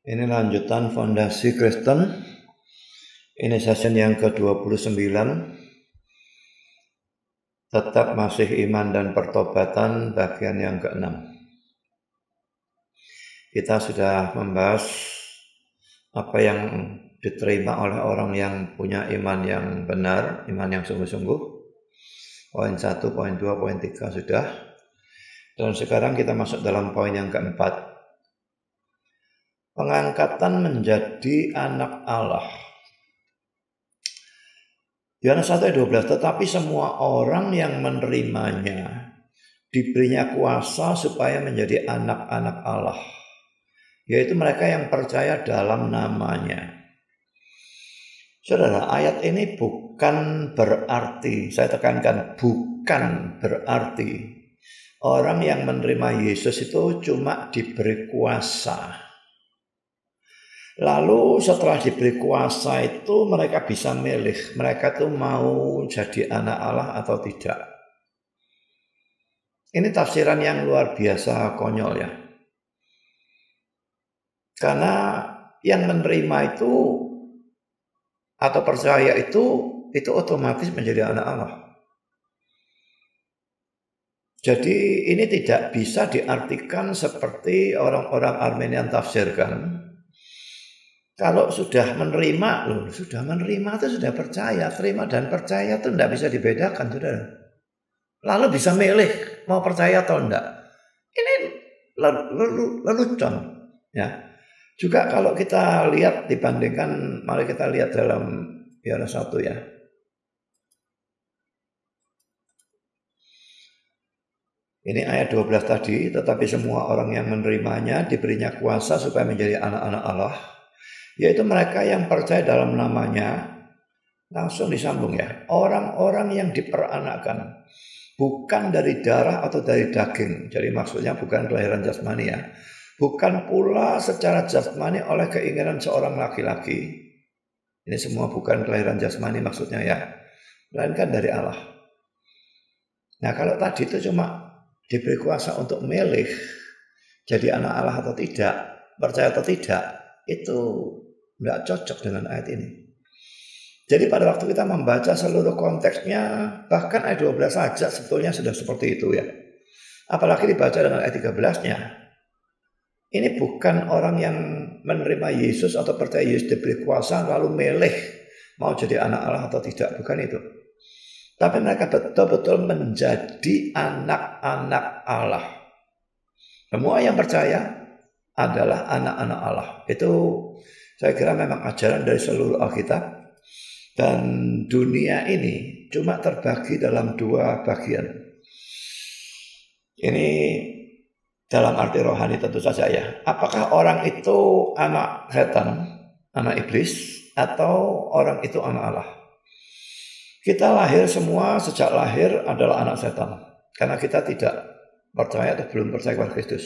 Ini lanjutan Fondasi Kristen. Ini session yang ke-29. Tetap masih iman dan pertobatan bagian yang ke-6. Kita sudah membahas apa yang diterima oleh orang yang punya iman yang benar, iman yang sungguh-sungguh. Poin 1, poin 2, poin 3 sudah. Dan sekarang kita masuk dalam poin yang keempat. Pengangkatan menjadi anak Allah. Yohanes 1:12, tetapi semua orang yang menerimanya diberinya kuasa supaya menjadi anak-anak Allah, yaitu mereka yang percaya dalam namanya. Saudara, ayat ini bukan berarti, saya tekankan, bukan berarti orang yang menerima Yesus itu cuma diberi kuasa. Lalu setelah diberi kuasa itu mereka bisa milih, mereka tuh mau jadi anak Allah atau tidak. Ini tafsiran yang luar biasa konyol ya. Karena yang menerima itu atau percaya itu otomatis menjadi anak Allah. Jadi ini tidak bisa diartikan seperti orang-orang Armenian tafsirkan. Kalau sudah menerima, sudah menerima itu sudah percaya. Terima dan percaya itu tidak bisa dibedakan, saudara. Lalu bisa milih mau percaya atau enggak. Ini lelucon. Ya. Juga kalau kita lihat dibandingkan, mari kita lihat dalam Yohanes 1 ya. Ini ayat 12 tadi, tetapi semua orang yang menerimanya diberinya kuasa supaya menjadi anak-anak Allah, yaitu mereka yang percaya dalam namanya. Langsung disambung ya, orang-orang yang diperanakkan bukan dari darah atau dari daging. Jadi maksudnya bukan kelahiran jasmani ya, bukan pula secara jasmani oleh keinginan seorang laki-laki. Ini semua bukan kelahiran jasmani maksudnya ya, melainkan dari Allah. Nah kalau tadi itu cuma diberi kuasa untuk milih jadi anak Allah atau tidak, percaya atau tidak, itu nggak cocok dengan ayat ini. Jadi pada waktu kita membaca seluruh konteksnya, bahkan ayat 12 saja sebetulnya sudah seperti itu ya. Apalagi dibaca dengan ayat 13-nya. Ini bukan orang yang menerima Yesus atau percaya Yesus diberi kuasa lalu milih mau jadi anak Allah atau tidak, bukan itu. Tapi mereka betul-betul menjadi anak-anak Allah. Semua yang percaya adalah anak-anak Allah. Itu saya kira memang ajaran dari seluruh Alkitab. Dan dunia ini cuma terbagi dalam dua bagian. Ini dalam arti rohani tentu saja ya. Apakah orang itu anak setan, anak iblis, atau orang itu anak Allah? Kita lahir semua sejak lahir adalah anak setan. Karena kita tidak percaya atau belum percaya kepada Kristus.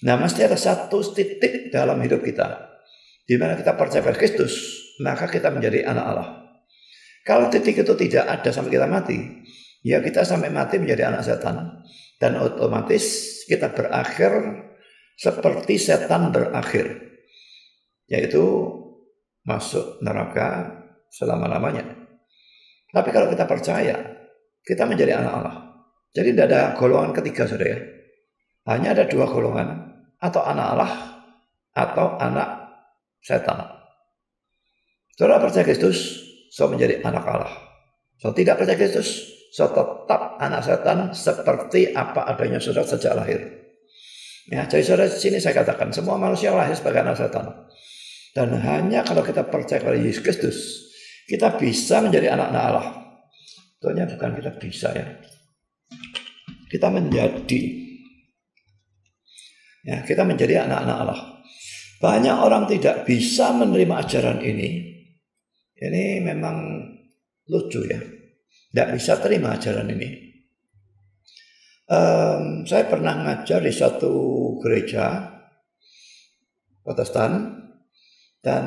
Nah, mesti ada satu titik dalam hidup kita di mana kita percaya pada Kristus, maka kita menjadi anak Allah. Kalau titik itu tidak ada sampai kita mati, ya kita sampai mati menjadi anak setan. Dan otomatis kita berakhir seperti setan berakhir, yaitu masuk neraka selama-lamanya. Tapi kalau kita percaya, kita menjadi anak Allah. Jadi tidak ada golongan ketiga, saudara. Hanya ada dua golongan. Atau anak Allah atau anak setan. Saudara percaya Kristus, so menjadi anak Allah. So tidak percaya Kristus, so tetap anak setan seperti apa adanya saudara sejak lahir. Ya, jadi saudara sini saya katakan semua manusia lahir sebagai anak setan. Dan hanya kalau kita percaya kepada Yesus Kristus, kita bisa menjadi anak-anak Allah. Tentunya bukan kita bisa ya. Kita menjadi. Ya, kita menjadi anak-anak Allah. Banyak orang tidak bisa menerima ajaran ini. Ini memang lucu ya. Tidak bisa terima ajaran ini. Saya pernah ngajar di satu gereja Protestan. Dan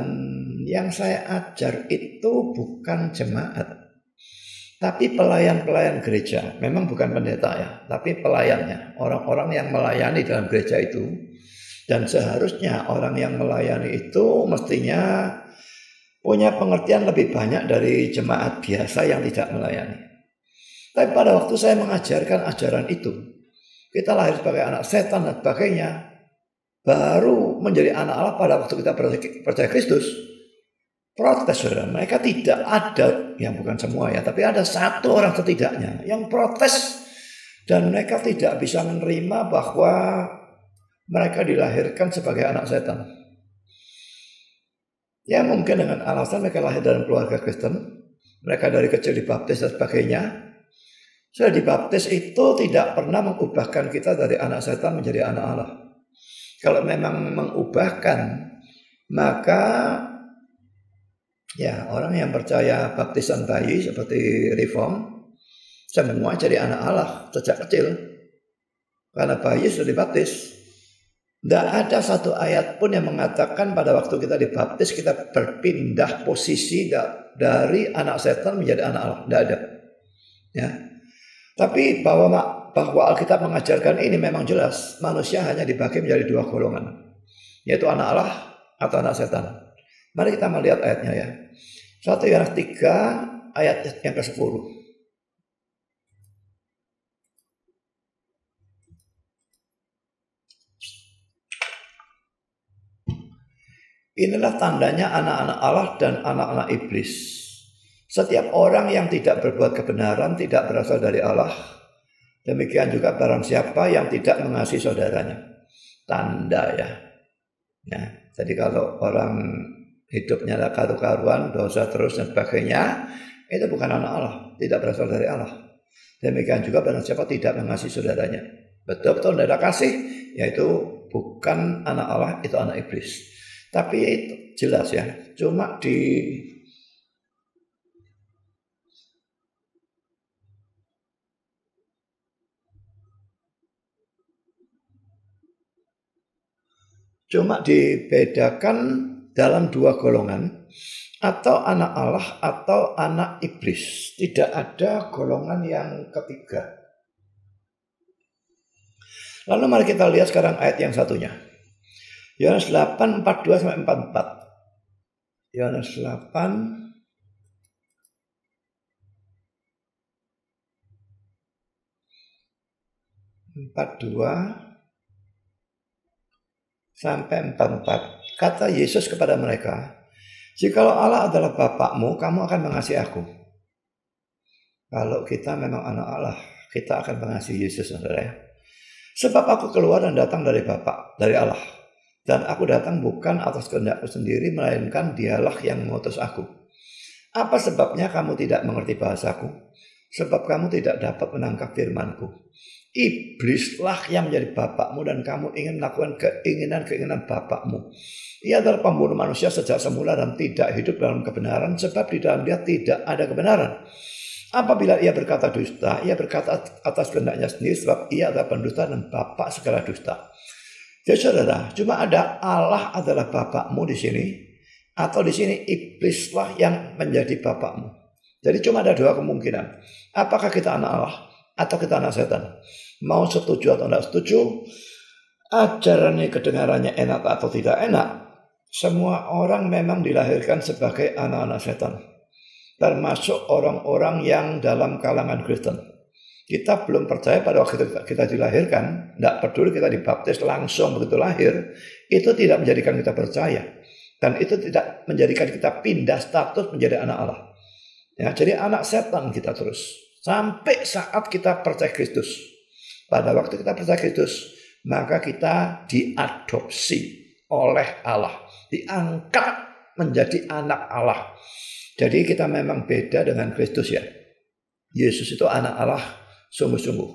yang saya ajar itu bukan jemaat. Tapi pelayan-pelayan gereja. Memang bukan pendeta ya. Tapi pelayannya. Orang-orang yang melayani dalam gereja itu. Dan seharusnya orang yang melayani itu mestinya punya pengertian lebih banyak dari jemaat biasa yang tidak melayani. Tapi pada waktu saya mengajarkan ajaran itu, kita lahir sebagai anak setan dan sebagainya, baru menjadi anak Allah pada waktu kita percaya Kristus. Protes, saudara. Mereka tidak ada, yang bukan semua ya, tapi ada satu orang setidaknya yang protes. Dan mereka tidak bisa menerima bahwa mereka dilahirkan sebagai anak setan. Ya mungkin dengan alasan mereka lahir dalam keluarga Kristen, mereka dari kecil dibaptis dan sebagainya. Sudah dibaptis itu tidak pernah mengubahkan kita dari anak setan menjadi anak Allah. Kalau memang mengubahkan, maka ya orang yang percaya baptisan bayi seperti reform, semua jadi anak Allah sejak kecil. Karena bayi sudah dibaptis. Tidak ada satu ayat pun yang mengatakan pada waktu kita dibaptis kita berpindah posisi dari anak setan menjadi anak Allah. Tidak ada. Ya. Tapi bahwa Alkitab mengajarkan ini memang jelas. Manusia hanya dibagi menjadi dua golongan. Yaitu anak Allah atau anak setan. Mari kita melihat ayatnya ya. 1 Yohanes 3 ayat yang ke-10. Inilah tandanya anak-anak Allah dan anak-anak iblis. Setiap orang yang tidak berbuat kebenaran tidak berasal dari Allah. Demikian juga barang siapa yang tidak mengasihi saudaranya. Tanda ya. Jadi kalau orang hidupnya ada karu-karuan, dosa terus dan sebagainya, itu bukan anak Allah, tidak berasal dari Allah. Demikian juga barang siapa tidak mengasihi saudaranya. Betul-betul tidak ada kasih, yaitu bukan anak Allah, itu anak iblis. Tapi itu jelas ya, cuma dibedakan dalam dua golongan, atau anak Allah atau anak iblis. Tidak ada golongan yang ketiga. Lalu mari kita lihat sekarang ayat yang satunya. Yohanes 8, 42 sampai 44. Yohanes 8 42 sampai 44. Kata Yesus kepada mereka, "Jikalau Allah adalah Bapakmu, kamu akan mengasihi aku." Kalau kita memang anak Allah, kita akan mengasihi Yesus, saudara. Sebab aku keluar dan datang dari Bapa, dari Allah. Dan aku datang bukan atas kehendakku sendiri, melainkan Dialah yang mengutus aku. Apa sebabnya kamu tidak mengerti bahasaku? Sebab kamu tidak dapat menangkap firmanku. Iblislah yang menjadi bapakmu dan kamu ingin melakukan keinginan-keinginan bapakmu. Ia adalah pembunuh manusia sejak semula dan tidak hidup dalam kebenaran, sebab di dalam dia tidak ada kebenaran. Apabila ia berkata dusta, ia berkata atas kehendaknya sendiri, sebab ia adalah pendusta dan bapak segala dusta. Jadi saudara, cuma ada Allah adalah bapakmu di sini, atau di sini iblislah yang menjadi bapakmu. Jadi cuma ada dua kemungkinan. Apakah kita anak Allah atau kita anak setan? Mau setuju atau tidak setuju, ajarannya kedengarannya enak atau tidak enak, semua orang memang dilahirkan sebagai anak-anak setan. Termasuk orang-orang yang dalam kalangan Kristen. Kita belum percaya pada waktu kita dilahirkan, tidak peduli kita dibaptis langsung begitu lahir, itu tidak menjadikan kita percaya. Dan itu tidak menjadikan kita pindah status menjadi anak Allah. Ya, jadi anak setan kita terus. Sampai saat kita percaya Kristus. Pada waktu kita percaya Kristus, maka kita diadopsi oleh Allah. Diangkat menjadi anak Allah. Jadi kita memang beda dengan Kristus ya. Yesus itu anak Allah sungguh-sungguh.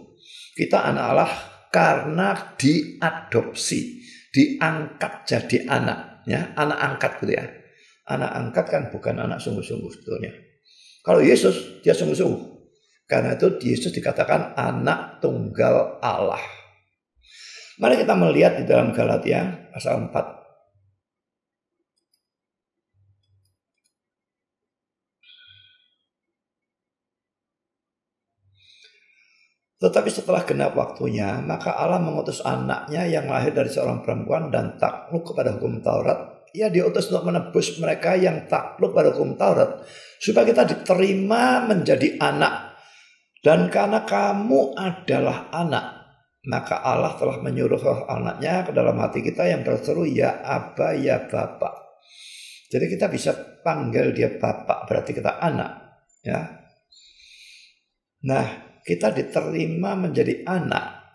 Kita anak Allah karena diadopsi, diangkat jadi anak, ya, anak angkat gitu ya. Anak angkat kan bukan anak sungguh-sungguh sebetulnya. Kalau Yesus dia sungguh-sungguh. Karena itu Yesus dikatakan anak tunggal Allah. Mari kita melihat di dalam Galatia pasal 4. Tetapi setelah genap waktunya, maka Allah mengutus anaknya yang lahir dari seorang perempuan dan takluk kepada hukum Taurat. Ia diutus untuk menebus mereka yang takluk pada hukum Taurat, supaya kita diterima menjadi anak. Dan karena kamu adalah anak, maka Allah telah menyuruh roh anaknya ke dalam hati kita yang berseru, ya Aba, ya Bapak. Jadi kita bisa panggil dia Bapak, berarti kita anak. Ya. Nah, kita diterima menjadi anak.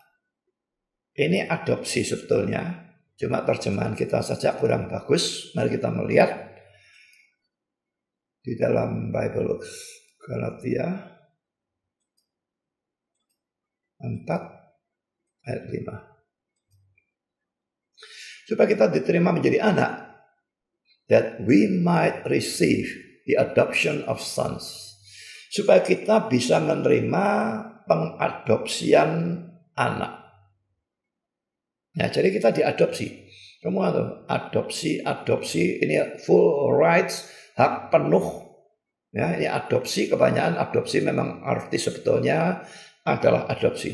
Ini adopsi sebetulnya. Cuma terjemahan kita saja kurang bagus. Mari kita melihat di dalam Bible Galatia 4 ayat 5. Supaya kita diterima menjadi anak, that we might receive the adoption of sons. Supaya kita bisa menerima pengadopsian anak. Nah, jadi kita diadopsi. Semua tuh adopsi ini full rights, hak penuh. Ya, ini adopsi, kebanyakan adopsi memang arti sebetulnya adalah adopsi.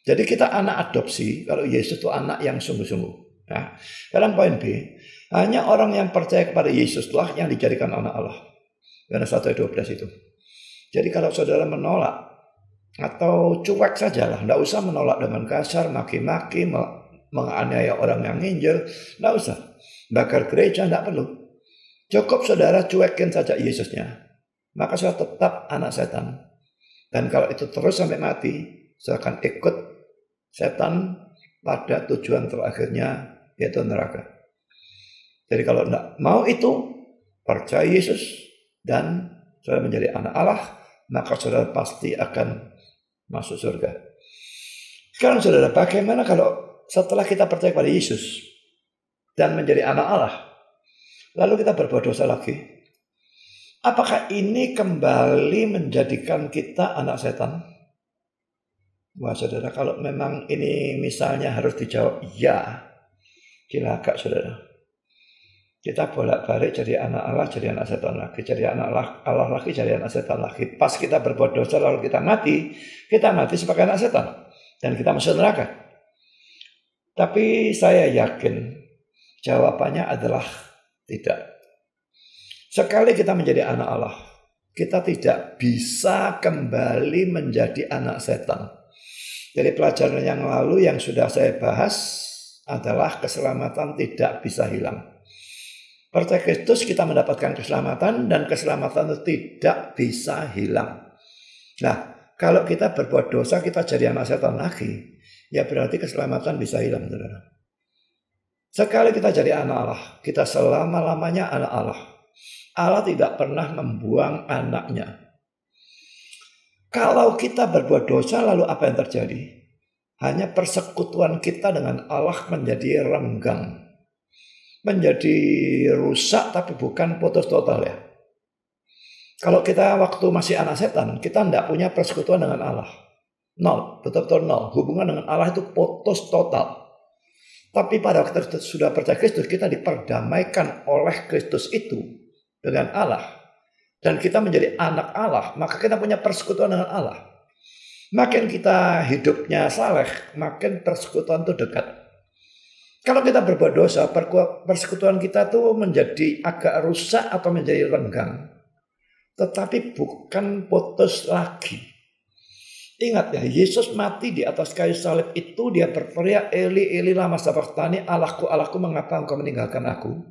Jadi kita anak adopsi, kalau Yesus itu anak yang sungguh-sungguh. Nah, dalam poin B, hanya orang yang percaya kepada Yesuslah yang dijadikan anak Allah. Yohanes 1:12 itu. Jadi kalau saudara menolak atau cuek sajalah, tidak usah menolak dengan kasar, maki-maki, menganiaya orang yang nginjil, tidak usah. Bakar gereja tidak perlu. Cukup saudara cuekin saja Yesusnya, maka saudara tetap anak setan. Dan kalau itu terus sampai mati, saya akan ikut setan pada tujuan terakhirnya, yaitu neraka. Jadi kalau tidak mau itu, percaya Yesus dan saudara menjadi anak Allah, maka saudara pasti akan masuk surga. Sekarang saudara, bagaimana kalau setelah kita percaya pada Yesus dan menjadi anak Allah, lalu kita berbuat dosa lagi? Apakah ini kembali menjadikan kita anak setan? Wah saudara, kalau memang ini misalnya harus dijawab ya, cilaka saudara. Kita bolak-balik jadi anak Allah, jadi anak setan lagi, jadi anak Allah lagi, jadi anak setan lagi. Pas kita berbuat dosa lalu kita mati sebagai anak setan. Dan kita masuk neraka. Tapi saya yakin jawabannya adalah tidak. Sekali kita menjadi anak Allah, kita tidak bisa kembali menjadi anak setan. Jadi pelajaran yang lalu yang sudah saya bahas adalah keselamatan tidak bisa hilang. Percaya Kristus kita mendapatkan keselamatan dan keselamatan itu tidak bisa hilang. Nah, kalau kita berbuat dosa kita jadi anak setan lagi, ya berarti keselamatan bisa hilang, saudara. Sekali kita jadi anak Allah, kita selama-lamanya anak Allah. Allah tidak pernah membuang anaknya. Kalau kita berbuat dosa lalu apa yang terjadi? Hanya persekutuan kita dengan Allah menjadi renggang. Menjadi rusak tapi bukan putus total ya. Kalau kita waktu masih anak setan, kita tidak punya persekutuan dengan Allah. Nol, betul-betul nol. Hubungan dengan Allah itu putus total. Tapi pada waktu kita sudah percaya Kristus, kita diperdamaikan oleh Kristus itu dengan Allah. Dan kita menjadi anak Allah, maka kita punya persekutuan dengan Allah. Makin kita hidupnya saleh, makin persekutuan itu dekat. Kalau kita berbuat dosa, persekutuan kita tuh menjadi agak rusak atau menjadi renggang. Tetapi bukan putus lagi. Ingat ya, Yesus mati di atas kayu salib itu dia berteriak, Eli, Eli lama sabachthani, Allahku, Allahku, mengapa engkau meninggalkan aku?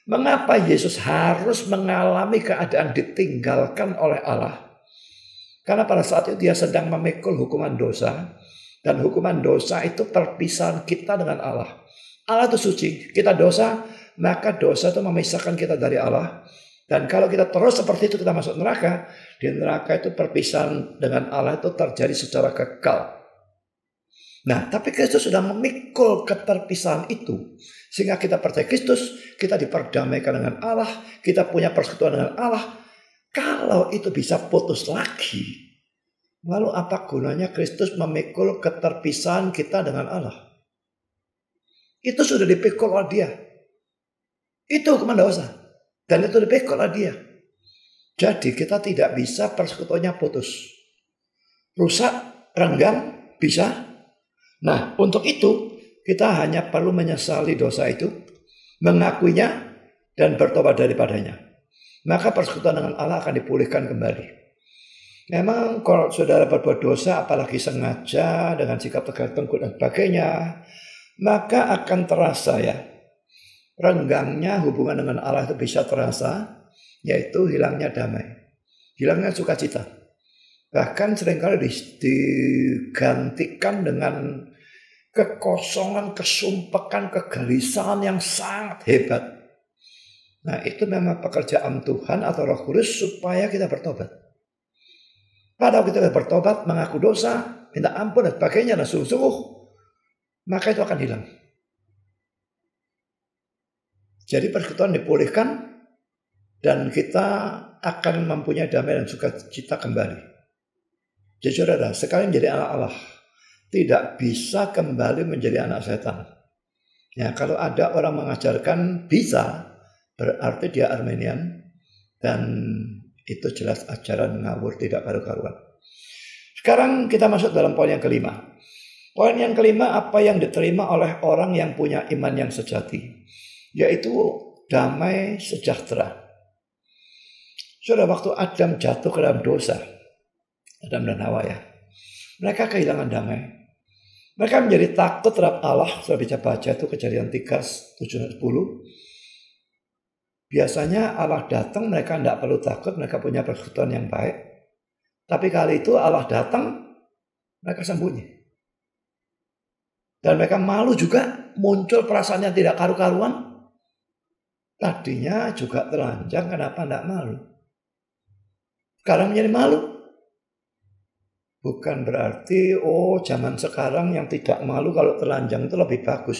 Mengapa Yesus harus mengalami keadaan ditinggalkan oleh Allah? Karena pada saat itu dia sedang memikul hukuman dosa. Dan hukuman dosa itu perpisahan kita dengan Allah. Allah itu suci, kita dosa, maka dosa itu memisahkan kita dari Allah. Dan kalau kita terus seperti itu kita masuk neraka, di neraka itu perpisahan dengan Allah itu terjadi secara kekal. Nah, tapi Kristus sudah memikul keterpisahan itu. Sehingga kita percaya Kristus, kita diperdamaikan dengan Allah, kita punya persekutuan dengan Allah. Kalau itu bisa putus lagi, lalu apa gunanya Kristus memikul keterpisahan kita dengan Allah? Itu sudah dipikul oleh dia. Itu hukuman dosa. Dan itu dipikul oleh dia. Jadi kita tidak bisa persekutuannya putus. Rusak, renggang? Bisa. Nah, untuk itu kita hanya perlu menyesali dosa itu, mengakuinya, dan bertobat daripadanya. Maka persekutuan dengan Allah akan dipulihkan kembali. Memang kalau saudara berbuat dosa, apalagi sengaja dengan sikap tegar tengkuk dan sebagainya, maka akan terasa ya, renggangnya hubungan dengan Allah itu bisa terasa, yaitu hilangnya damai, hilangnya sukacita. Bahkan seringkali digantikan dengan kekosongan, kesumpekan, kegelisahan yang sangat hebat. Nah, itu memang pekerjaan Tuhan atau Roh Kudus supaya kita bertobat. Pada waktu kita bertobat, mengaku dosa, minta ampun dan sebagainya, dan sungguh-sungguh, maka itu akan hilang. Jadi persekutuan dipulihkan, dan kita akan mempunyai damai dan sukacita kembali. Jadi saudara, sekali menjadi anak Allah, tidak bisa kembali menjadi anak setan. Ya, kalau ada orang mengajarkan bisa, berarti dia Armenian, dan itu jelas ajaran ngawur, tidak karu-karuan. Sekarang kita masuk dalam poin yang kelima. Poin yang kelima, apa yang diterima oleh orang yang punya iman yang sejati, yaitu damai sejahtera. Sudah waktu Adam jatuh ke dalam dosa, Adam dan Hawa ya, mereka kehilangan damai. Mereka menjadi takut terhadap Allah. Sudah bisa baca itu Kejadian 3, 7, 10. Biasanya Allah datang, mereka tidak perlu takut, mereka punya persekutuan yang baik. Tapi kali itu Allah datang, mereka sembunyi. Dan mereka malu juga, muncul perasaan yang tidak karu-karuan. Tadinya juga telanjang, kenapa tidak malu? Sekarang menjadi malu. Bukan berarti, zaman sekarang yang tidak malu kalau telanjang itu lebih bagus.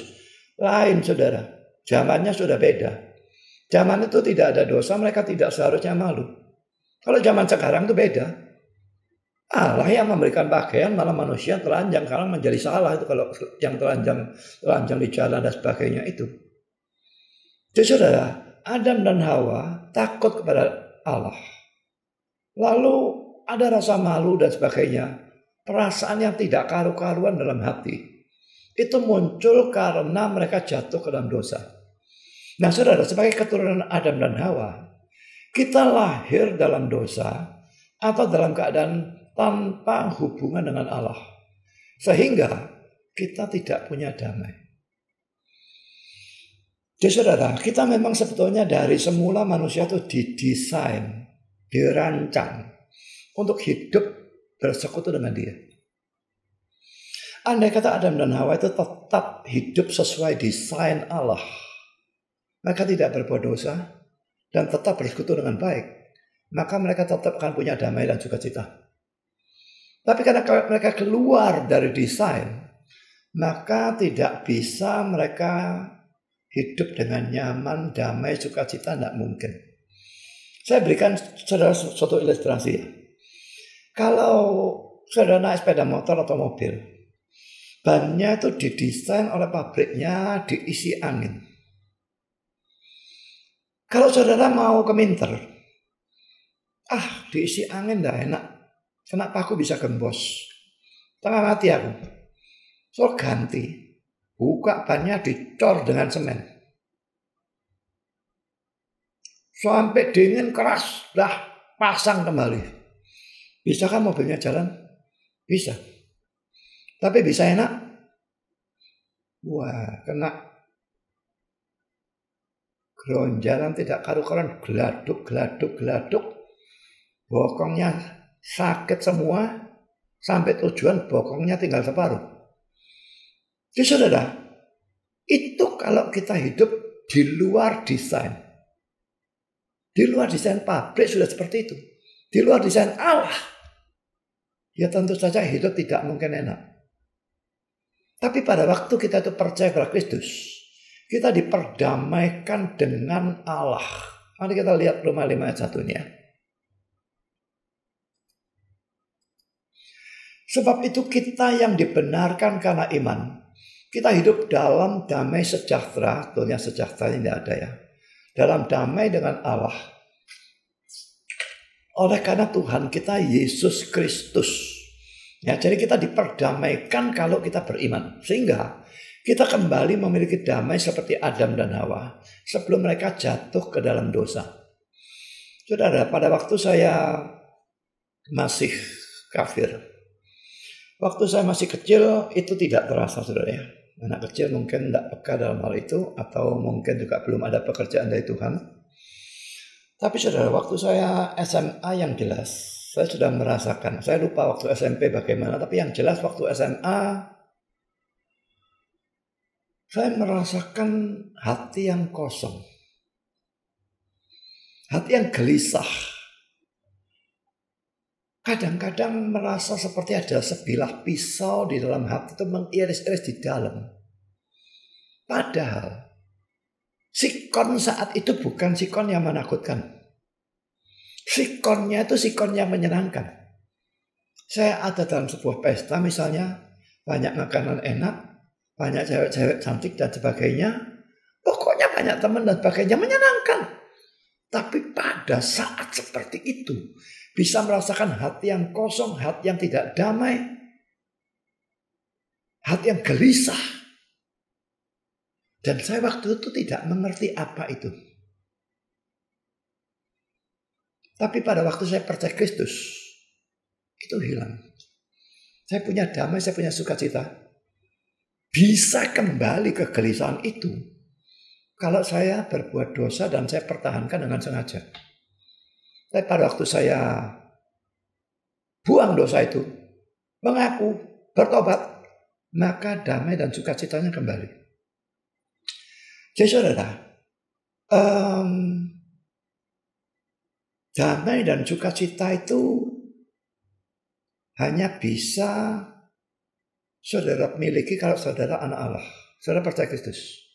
Lain saudara, zamannya sudah beda. Zaman itu tidak ada dosa, mereka tidak seharusnya malu. Kalau zaman sekarang itu beda. Allah yang memberikan pakaian, malah manusia telanjang. Karena menjadi salah itu kalau yang telanjang di jalan dan sebagainya itu. Jadi saudara, Adam dan Hawa takut kepada Allah. Lalu ada rasa malu dan sebagainya. Perasaan yang tidak karu-karuan dalam hati. Itu muncul karena mereka jatuh ke dalam dosa. Nah saudara, sebagai keturunan Adam dan Hawa, kita lahir dalam dosa atau dalam keadaan tanpa hubungan dengan Allah. Sehingga kita tidak punya damai. Jadi saudara, kita memang sebetulnya dari semula manusia itu didesain, dirancang untuk hidup bersekutu dengan Dia. Andai kata Adam dan Hawa itu tetap hidup sesuai desain Allah, mereka tidak berbuat dosa dan tetap bersekutu dengan baik, maka mereka tetap akan punya damai dan sukacita. Tapi karena mereka keluar dari desain, maka tidak bisa mereka hidup dengan nyaman, damai, sukacita, tidak mungkin. Saya berikan saudara suatu ilustrasi. Kalau saudara naik sepeda motor atau mobil, bannya itu didesain oleh pabriknya diisi angin. Kalau saudara mau ke Minter, diisi angin dah enak. Kenapa aku bisa gembos? Tengah mati aku. So ganti. Buka bannya dicor dengan semen. Sampai dingin keras. Dah pasang kembali. Bisakah mobilnya jalan? Bisa. Tapi bisa enak? Wah, kena geronjalan tidak karu-karuan, geladuk. Bokongnya sakit semua, sampai tujuan bokongnya tinggal separuh. Jadi saudara, itu kalau kita hidup di luar desain. Di luar desain pabrik sudah seperti itu. Di luar desain Allah. Ya tentu saja hidup tidak mungkin enak. Tapi pada waktu kita itu percaya kepada Kristus, kita diperdamaikan dengan Allah. Mari kita lihat Roma 5 ayat 1-nya. Sebab itu kita yang dibenarkan karena iman, kita hidup dalam damai sejahtera. Tentunya sejahtera ini tidak ada ya. Dalam damai dengan Allah. Oleh karena Tuhan kita Yesus Kristus. Ya, jadi kita diperdamaikan kalau kita beriman. Sehingga kita kembali memiliki damai seperti Adam dan Hawa sebelum mereka jatuh ke dalam dosa. Saudara, pada waktu saya masih kafir, waktu saya masih kecil itu tidak terasa, saudara ya. Anak kecil mungkin tidak peka dalam hal itu, atau mungkin juga belum ada pekerjaan dari Tuhan. Tapi saudara, waktu saya SMA yang jelas, saya sudah merasakan. Saya lupa waktu SMP bagaimana, tapi yang jelas waktu SMA, saya merasakan hati yang kosong. Hati yang gelisah. Kadang-kadang merasa seperti ada sebilah pisau di dalam hati itu mengiris-iris di dalam. Padahal sikon saat itu bukan sikon yang menakutkan. Sikonnya itu sikon yang menyenangkan. Saya ada dalam sebuah pesta misalnya, banyak makanan enak, banyak cewek-cewek cantik dan sebagainya. Pokoknya banyak teman dan sebagainya, menyenangkan. Tapi pada saat seperti itu, bisa merasakan hati yang kosong, hati yang tidak damai, hati yang gelisah. Dan saya waktu itu tidak mengerti apa itu. Tapi pada waktu saya percaya Kristus, itu hilang. Saya punya damai, saya punya sukacita. Bisa kembali ke kegelisahan itu kalau saya berbuat dosa dan saya pertahankan dengan sengaja. Tapi pada waktu saya buang dosa itu, mengaku, bertobat, maka damai dan sukacitanya kembali. Jadi saudara, damai dan sukacita itu hanya bisa saudara miliki kalau saudara anak Allah. Saudara percaya Kristus.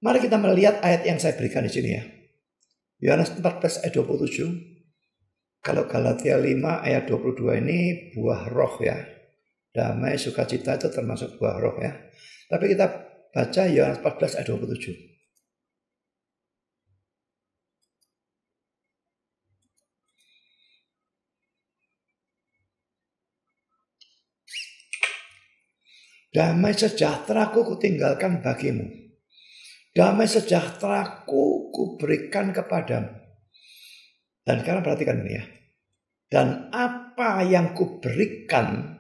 Mari kita melihat ayat yang saya berikan di sini ya. Yohanes 14 ayat 27. Kalau Galatia 5 ayat 22 ini buah roh ya. Damai, sukacita itu termasuk buah roh ya. Tapi kita baca Yohanes 14 ayat 27. Damai sejahteraku kutinggalkan bagimu. Damai sejahteraku kuberikan kepadamu. Dan sekarang perhatikan ini ya. Dan apa yang kuberikan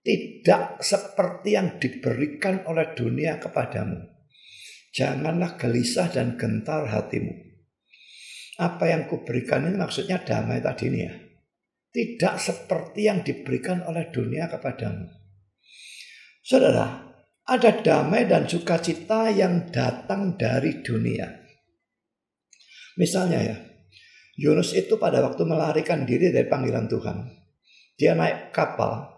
tidak seperti yang diberikan oleh dunia kepadamu. Janganlah gelisah dan gentar hatimu. Apa yang kuberikan ini maksudnya damai tadi ini ya. Tidak seperti yang diberikan oleh dunia kepadamu. Saudara, ada damai dan sukacita yang datang dari dunia. Misalnya ya, Yunus itu pada waktu melarikan diri dari panggilan Tuhan. Dia naik kapal,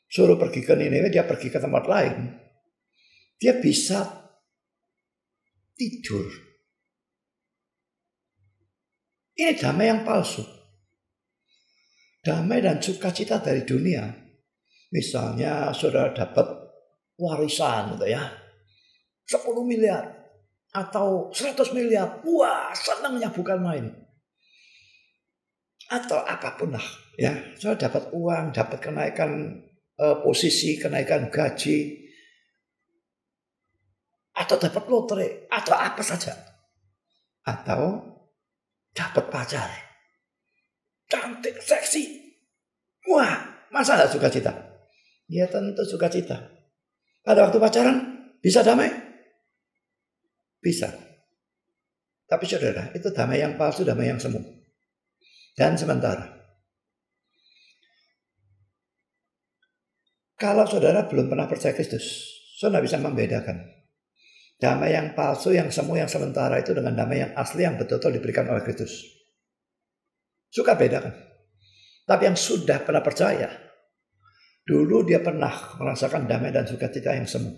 suruh pergi ke Niniwe, dia pergi ke tempat lain. Dia bisa tidur. Ini damai yang palsu. Damai dan sukacita dari dunia. Misalnya saudara dapat warisan gitu ya, 10 miliar atau 100 miliar, wah senangnya bukan main. Atau apapun lah ya, saya dapat uang, dapat kenaikan posisi, kenaikan gaji, atau dapat lotre, atau apa saja, atau dapat pacar cantik, seksi, wah masa gak sukacita? Ya tentu sukacita. Pada waktu pacaran bisa damai? Bisa. Tapi saudara, itu damai yang palsu, damai yang semu. Dan sementara. Kalau saudara belum pernah percaya Kristus, saudara bisa membedakan. Damai yang palsu, yang semu, yang sementara itu dengan damai yang asli yang betul-betul diberikan oleh Kristus. Suka bedakan. Tapi yang sudah pernah percaya, dulu dia pernah merasakan damai dan sukacita yang semu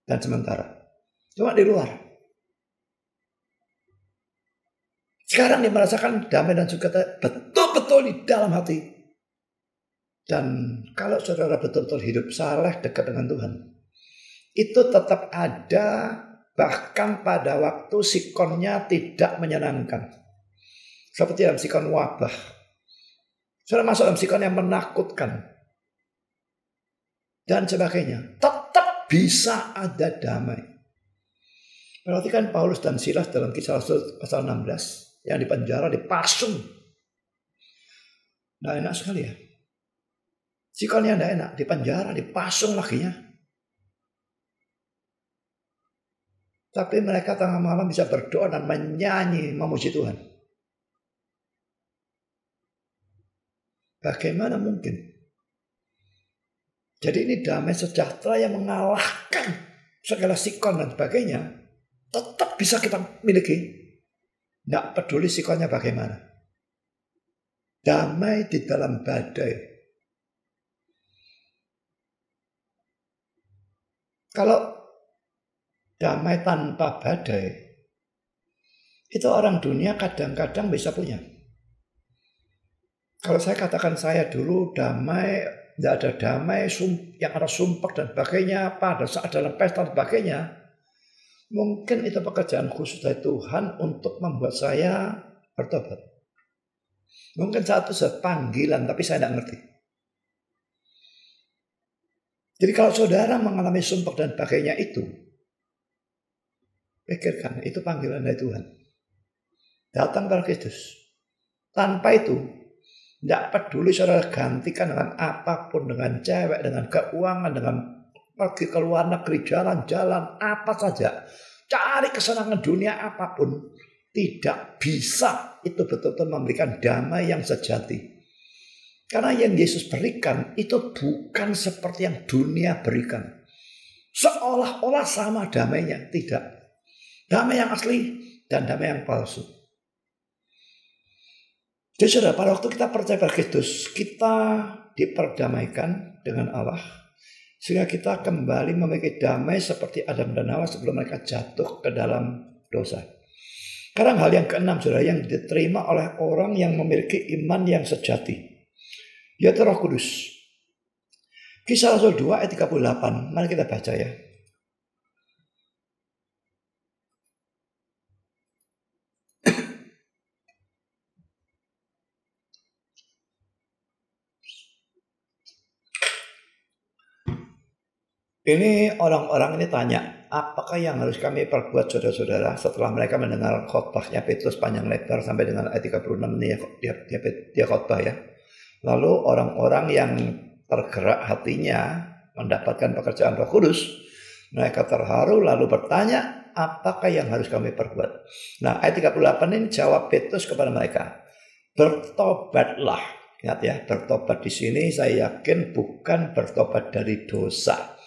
dan sementara. Cuma di luar. Sekarang dia merasakan damai dan sukacita betul-betul di dalam hati. Dan kalau saudara betul-betul hidup saleh dekat dengan Tuhan, itu tetap ada bahkan pada waktu sikonnya tidak menyenangkan. Seperti dalam sikon wabah. Sudah masuk dalam sikon yang menakutkan dan sebagainya, tetap bisa ada damai. Perhatikan Paulus dan Silas dalam Kisah Rasul pasal 16 yang dipenjara, dipasung. Nggak enak sekali ya. Sikonnya nggak enak, dipenjara, dipasung lagi ya. Tapi mereka tengah malam bisa berdoa dan menyanyi memuji Tuhan. Bagaimana mungkin? Jadi ini damai sejahtera yang mengalahkan segala sikon dan sebagainya. Tetap bisa kita miliki. Tidak peduli sikonnya bagaimana. Damai di dalam badai. Kalau damai tanpa badai, itu orang dunia kadang-kadang bisa punya. Kalau saya katakan saya dulu damai, tidak ada damai, yang ada sumpah dan sebagainya, pada saat dalam pesta dan sebagainya, mungkin itu pekerjaan khusus dari Tuhan untuk membuat saya bertobat. Mungkin saat itu panggilan, tapi saya tidak ngerti. Jadi kalau saudara mengalami sumpah dan sebagainya itu, pikirkan, itu panggilan dari Tuhan. Datang kepada Kristus. Tanpa itu, tidak peduli saudara gantikan dengan apapun, dengan cewek, dengan keuangan, dengan pergi ke luar negeri, jalan-jalan, apa saja. Cari kesenangan dunia apapun. Tidak bisa itu betul-betul memberikan damai yang sejati. Karena yang Yesus berikan itu bukan seperti yang dunia berikan. Seolah-olah sama damainya. Tidak. Damai yang asli dan damai yang palsu. Jadi saudara, pada waktu kita percaya pada Kristus, kita diperdamaikan dengan Allah. Sehingga kita kembali memiliki damai seperti Adam dan Hawa sebelum mereka jatuh ke dalam dosa. Sekarang hal yang keenam saudara, yang diterima oleh orang yang memiliki iman yang sejati, yaitu Roh Kudus. Kisah Rasul 2 ayat 38, mari kita baca ya. Ini orang-orang ini tanya, apakah yang harus kami perbuat saudara-saudara setelah mereka mendengar khotbahnya Petrus panjang lebar sampai dengan ayat 36 ini dia khotbah ya. Lalu orang-orang yang tergerak hatinya mendapatkan pekerjaan Roh Kudus, mereka terharu lalu bertanya, apakah yang harus kami perbuat? Nah, ayat 38 ini jawab Petrus kepada mereka, bertobatlah. Ingat ya, bertobat di sini saya yakin bukan bertobat dari dosa.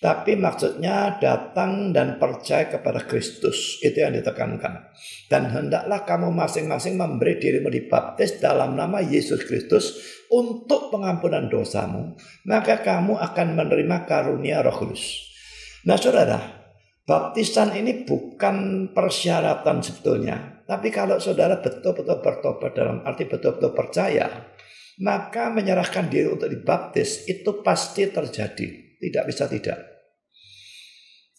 Tapi maksudnya datang dan percaya kepada Kristus. Itu yang ditekankan. Dan hendaklah kamu masing-masing memberi dirimu dibaptis dalam nama Yesus Kristus untuk pengampunan dosamu. Maka kamu akan menerima karunia Roh Kudus. Nah saudara, baptisan ini bukan persyaratan sebetulnya. Tapi kalau saudara betul-betul bertobat dalam arti betul-betul percaya, maka menyerahkan diri untuk dibaptis itu pasti terjadi. Tidak bisa tidak.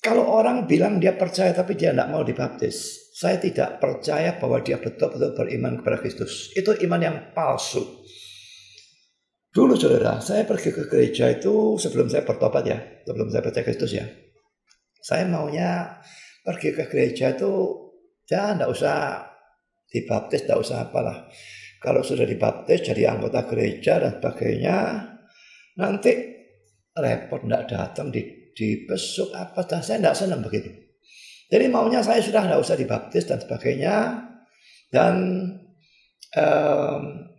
Kalau orang bilang dia percaya tapi dia tidak mau dibaptis, saya tidak percaya bahwa dia betul-betul beriman kepada Kristus. Itu iman yang palsu. Dulu saudara, saya pergi ke gereja itu sebelum saya bertobat ya, sebelum saya percaya Kristus ya. Saya maunya pergi ke gereja itu ya tidak usah dibaptis, tidak usah apalah. Kalau sudah dibaptis jadi anggota gereja dan sebagainya, nanti repot tidak datang dibesuk apa, saya tidak senang begitu. Jadi maunya saya sudah tidak usah dibaptis dan sebagainya, dan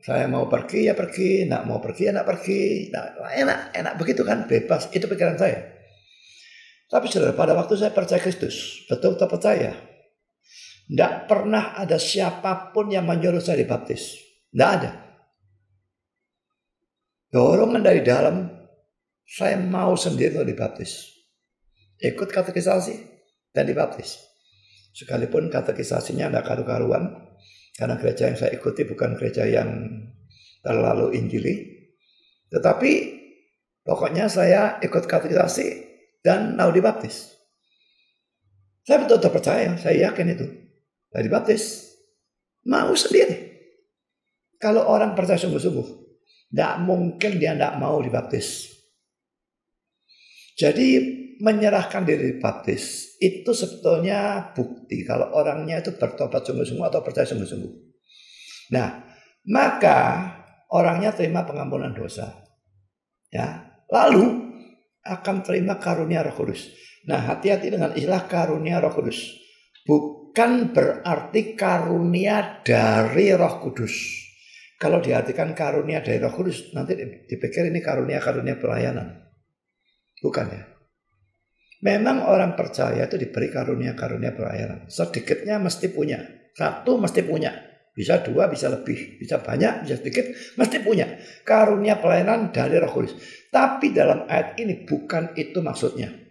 saya mau pergi ya pergi, tidak mau pergi ya tidak pergi. Nah, enak begitu kan, bebas, itu pikiran saya. Tapi saudara, pada waktu saya percaya Kristus, betul-betul percaya, tidak pernah ada siapapun yang menyuruh saya dibaptis, tidak ada. Dorongan dari dalam, saya mau sendiri untuk dibaptis. Ikut katekisasi dan dibaptis. Sekalipun katekisasinya tidak karu-karuan. Karena gereja yang saya ikuti bukan gereja yang terlalu injili. Tetapi pokoknya saya ikut katekisasi dan mau dibaptis. Saya betul-betul percaya, saya yakin itu. Saya dibaptis. Mau sendiri. Kalau orang percaya sungguh-sungguh. Tidak mungkin dia tidak mau dibaptis. Jadi menyerahkan diri dibaptis itu sebetulnya bukti kalau orangnya itu bertobat sungguh-sungguh atau percaya sungguh-sungguh. Nah, maka orangnya terima pengampunan dosa. Ya, lalu akan terima karunia Roh Kudus. Nah, hati-hati dengan istilah karunia Roh Kudus. Bukan berarti karunia dari Roh Kudus. Kalau diartikan karunia dari Roh Kudus, nanti dipikir ini karunia-karunia pelayanan. Bukan ya. Memang orang percaya itu diberi karunia-karunia pelayanan. Sedikitnya mesti punya. Satu mesti punya. Bisa dua, bisa lebih. Bisa banyak, bisa sedikit. Mesti punya. Karunia pelayanan dari Roh Kudus. Tapi dalam ayat ini bukan itu maksudnya.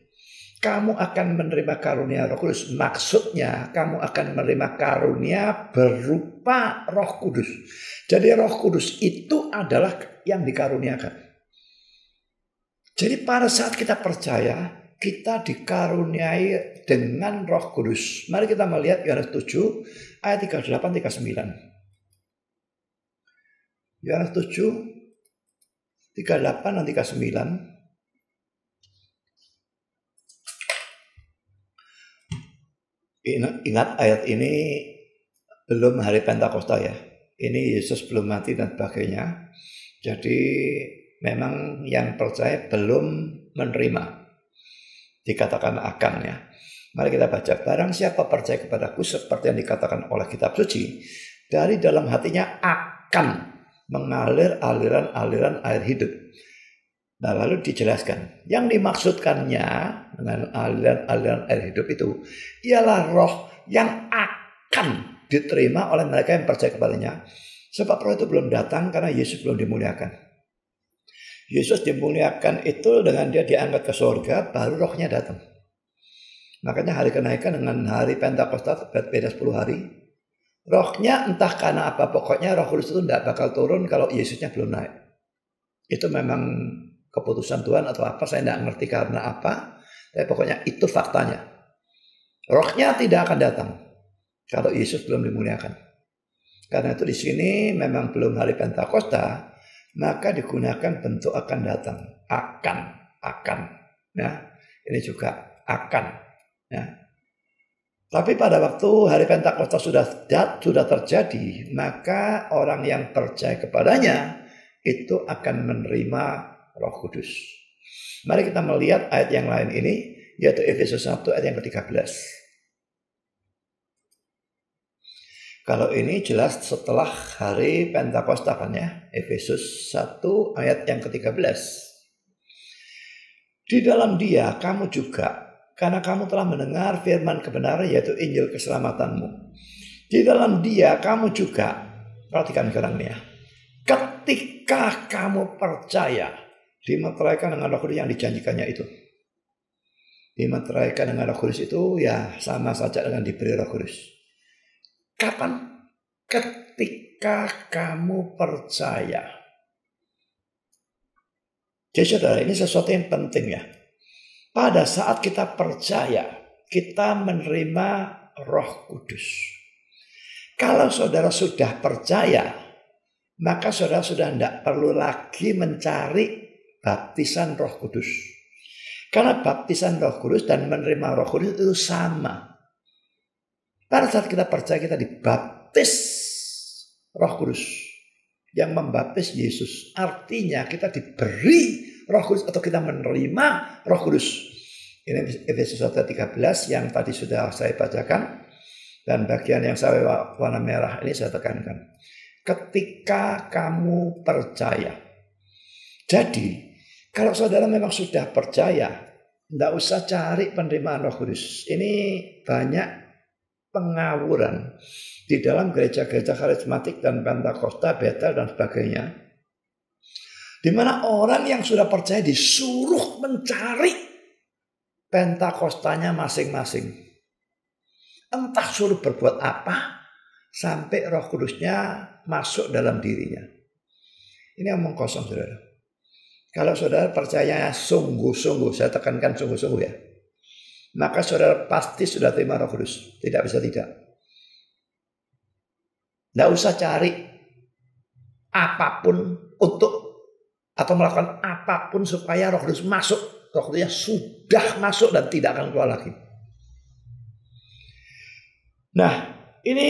Kamu akan menerima karunia Roh Kudus. Maksudnya kamu akan menerima karunia berupa Roh Kudus. Jadi Roh Kudus itu adalah yang dikaruniakan. Jadi pada saat kita percaya, kita dikaruniai dengan Roh Kudus. Mari kita melihat Yohanes 7 ayat 38-39. Yohanes 7 38 dan 39. Ingat ayat ini belum hari Pentakosta ya. Ini Yesus belum mati dan sebagainya. Jadi memang yang percaya belum menerima. Dikatakan akan ya. Mari kita baca. Barang siapa percaya kepadaku seperti yang dikatakan oleh kitab suci, dari dalam hatinya akan mengalir aliran-aliran air hidup. Nah, lalu dijelaskan. Yang dimaksudkannya dengan aliran-aliran air hidup itu ialah roh yang akan diterima oleh mereka yang percaya kepadanya. Sebab roh itu belum datang karena Yesus belum dimuliakan. Yesus dimuliakan itu dengan dia diangkat ke surga, baru rohnya datang. Makanya hari kenaikan dengan hari Pentakosta beda 10 hari. Rohnya entah karena apa, pokoknya Roh Kudus itu tidak bakal turun kalau Yesusnya belum naik. Itu memang keputusan Tuhan atau apa, saya tidak ngerti karena apa. Tapi pokoknya itu faktanya. Rohnya tidak akan datang kalau Yesus belum dimuliakan. Karena itu di sini memang belum hari Pentakosta, maka digunakan bentuk akan datang. Akan. Ya, ini juga akan. Ya. Tapi pada waktu hari Pentakosta sudah terjadi, maka orang yang percaya kepadanya itu akan menerima Roh Kudus. Mari kita melihat ayat yang lain ini, yaitu Efesus 1 ayat yang ke-13. Kalau ini jelas setelah hari Pentakosta kan ya. Efesus 1 ayat yang ke-13. Di dalam dia kamu juga, karena kamu telah mendengar firman kebenaran yaitu Injil keselamatanmu. Di dalam dia kamu juga, perhatikan sekarang ini ya. Ketika kamu percaya, dimeteraikan dengan Roh Kudus yang dijanjikannya itu. Dimeteraikan dengan Roh Kudus itu ya sama saja dengan diberi Roh Kudus. Kapan? Ketika kamu percaya. Jadi saudara, ini sesuatu yang penting ya. Pada saat kita percaya, kita menerima Roh Kudus. Kalau saudara sudah percaya, maka saudara sudah tidak perlu lagi mencari baptisan Roh Kudus. Karena baptisan Roh Kudus dan menerima Roh Kudus itu sama. Pada saat kita percaya, kita dibaptis Roh Kudus. Yang membaptis Yesus. Artinya kita diberi Roh Kudus atau kita menerima Roh Kudus. Ini Efesus 1:13 yang tadi sudah saya bacakan. Dan bagian yang saya warna merah ini saya tekankan. Ketika kamu percaya. Jadi kalau saudara memang sudah percaya, tidak usah cari penerimaan Roh Kudus. Ini banyak pengawuran di dalam gereja-gereja karismatik dan Pentakosta, Betel dan sebagainya. Di mana orang yang sudah percaya disuruh mencari Pentakostanya masing-masing. Entah suruh berbuat apa sampai Roh Kudusnya masuk dalam dirinya. Ini omong kosong saudara. Kalau saudara percaya sungguh-sungguh, saya tekankan sungguh-sungguh ya, maka saudara pasti sudah terima Roh Kudus. Tidak bisa tidak. Tidak usah cari apapun untuk atau melakukan apapun supaya Roh Kudus masuk. Roh Kudusnya sudah masuk dan tidak akan keluar lagi. Nah, ini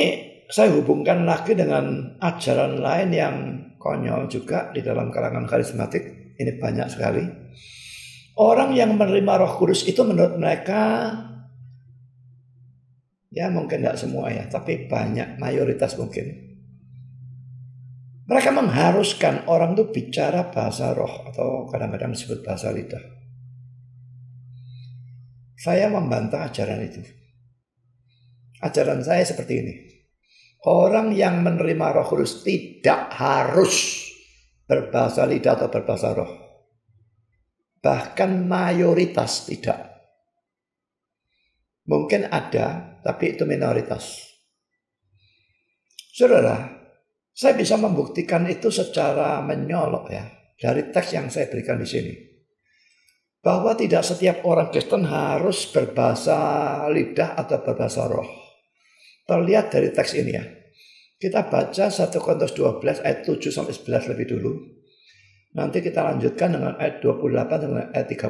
saya hubungkan lagi dengan ajaran lain yang konyol juga di dalam kalangan karismatik. Ini banyak sekali. Orang yang menerima Roh Kudus itu menurut mereka, ya mungkin tidak semua ya, tapi banyak, mayoritas mungkin. Mereka mengharuskan orang itu bicara bahasa roh atau kadang-kadang disebut bahasa lidah. Saya membantah ajaran itu. Ajaran saya seperti ini. Orang yang menerima Roh Kudus tidak harus berbahasa lidah atau berbahasa roh. Bahkan mayoritas tidak. Mungkin ada, tapi itu minoritas. Saudara, saya bisa membuktikan itu secara menyolok ya dari teks yang saya berikan di sini. Bahwa tidak setiap orang Kristen harus berbahasa lidah atau berbahasa roh. Terlihat dari teks ini ya. Kita baca 1 Korintus 12 ayat 7 sampai 11 lebih dulu. Nanti kita lanjutkan dengan ayat 28 dengan ayat 30.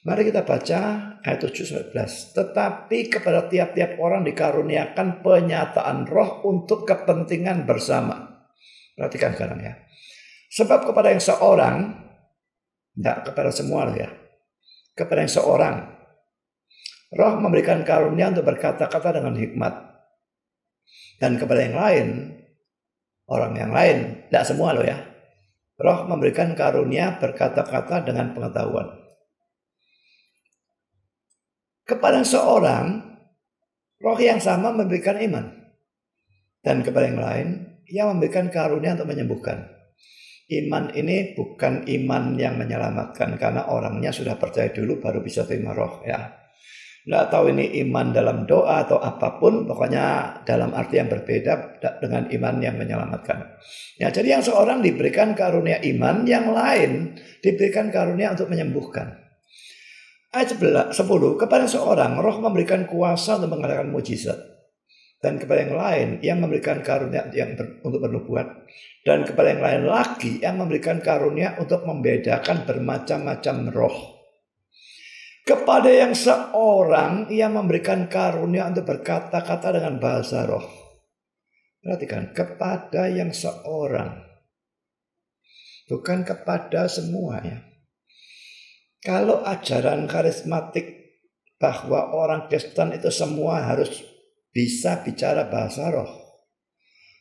Mari kita baca ayat 7 sampai 11. Tetapi kepada tiap-tiap orang dikaruniakan penyataan roh untuk kepentingan bersama. Perhatikan sekarang ya. Sebab kepada yang seorang, tidak kepada semua ya. Kepada yang seorang, roh memberikan karunia untuk berkata-kata dengan hikmat. Dan kepada yang lain, orang yang lain, tidak semua loh ya. Roh memberikan karunia berkata-kata dengan pengetahuan. Kepada seorang, roh yang sama memberikan iman. Dan kepada yang lain, ia memberikan karunia untuk menyembuhkan. Iman ini bukan iman yang menyelamatkan, karena orangnya sudah percaya dulu baru bisa terima roh ya. Nggak tahu ini iman dalam doa atau apapun, pokoknya dalam arti yang berbeda dengan iman yang menyelamatkan. Ya, jadi yang seorang diberikan karunia iman, yang lain diberikan karunia untuk menyembuhkan. Ayat 10, kepada seorang roh memberikan kuasa untuk mengadakan mujizat. Dan kepada yang lain yang memberikan karunia untuk bernubuat. Dan kepada yang lain lagi yang memberikan karunia untuk membedakan bermacam-macam roh. Kepada yang seorang yang memberikan karunia untuk berkata-kata dengan bahasa roh. Perhatikan, kepada yang seorang. Bukan kepada semua ya. Kalau ajaran karismatik bahwa orang Kristen itu semua harus bisa bicara bahasa roh,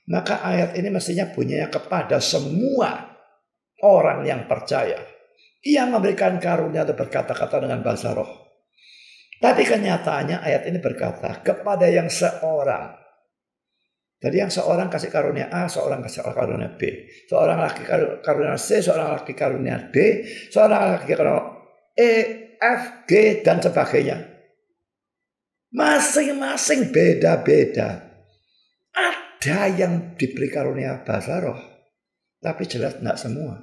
maka ayat ini mestinya bunyinya kepada semua orang yang percaya. Ia memberikan karunia untuk berkata-kata dengan bahasa roh. Tapi kenyataannya ayat ini berkata kepada yang seorang. Jadi yang seorang kasih karunia A, seorang kasih karunia B. Seorang lagi karunia C, seorang lagi karunia D, seorang lagi karunia E, F, G, dan sebagainya. Masing-masing beda-beda. Ada yang diberi karunia bahasa roh, tapi jelas tidak semua.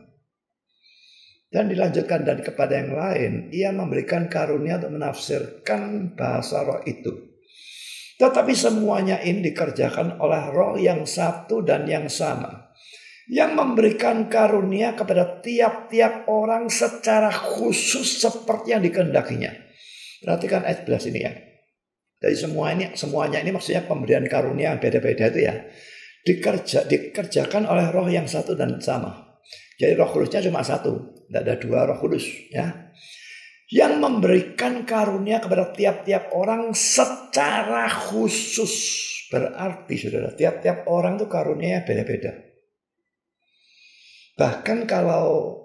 Dan dilanjutkan dan kepada yang lain, ia memberikan karunia untuk menafsirkan bahasa roh itu. Tetapi semuanya ini dikerjakan oleh roh yang satu dan yang sama. Yang memberikan karunia kepada tiap-tiap orang secara khusus seperti yang dikehendakinya. Perhatikan ayat 11 ini ya. Jadi semuanya ini maksudnya pemberian karunia yang beda-beda itu ya. Dikerjakan oleh roh yang satu dan sama. Jadi roh kudusnya cuma satu. Tidak ada dua roh kudus ya. Yang memberikan karunia kepada tiap-tiap orang secara khusus. Berarti saudara, tiap-tiap orang itu karunia beda-beda. Bahkan kalau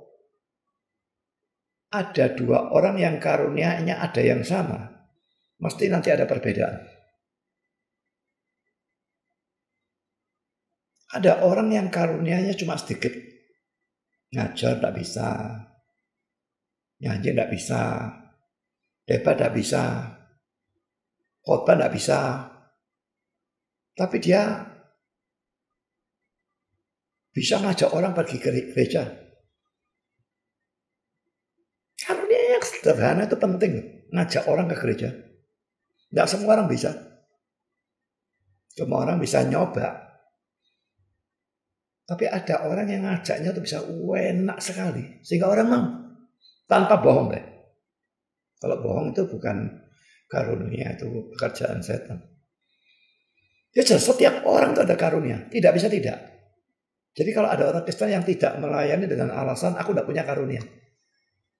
ada dua orang yang karunianya ada yang sama, mesti nanti ada perbedaan. Ada orang yang karunianya cuma sedikit. Ngajar tidak bisa, nyanyi tidak bisa, debat tidak bisa, khotbah tidak bisa. Tapi dia bisa ngajak orang pergi ke gereja. Karunia yang sederhana itu penting. Ngajak orang ke gereja. Tidak semua orang bisa. Semua orang bisa nyoba. Tapi ada orang yang ngajaknya tuh bisa enak sekali. Sehingga orang mau. Tanpa bohong deh. Kalau bohong itu bukan karunia, itu pekerjaan setan. Ya jelas setiap orang itu ada karunia. Tidak bisa tidak. Jadi kalau ada orang Kristen yang tidak melayani dengan alasan aku tidak punya karunia.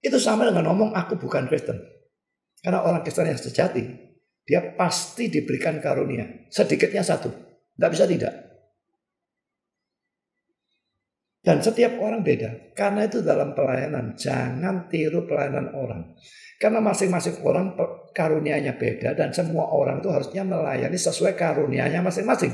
Itu sama dengan ngomong aku bukan Kristen. Karena orang Kristen yang sejati, dia pasti diberikan karunia. Sedikitnya satu. Tidak bisa tidak. Dan setiap orang beda. Karena itu dalam pelayanan, jangan tiru pelayanan orang. Karena masing-masing orang karunianya beda. Dan semua orang itu harusnya melayani sesuai karunianya masing-masing.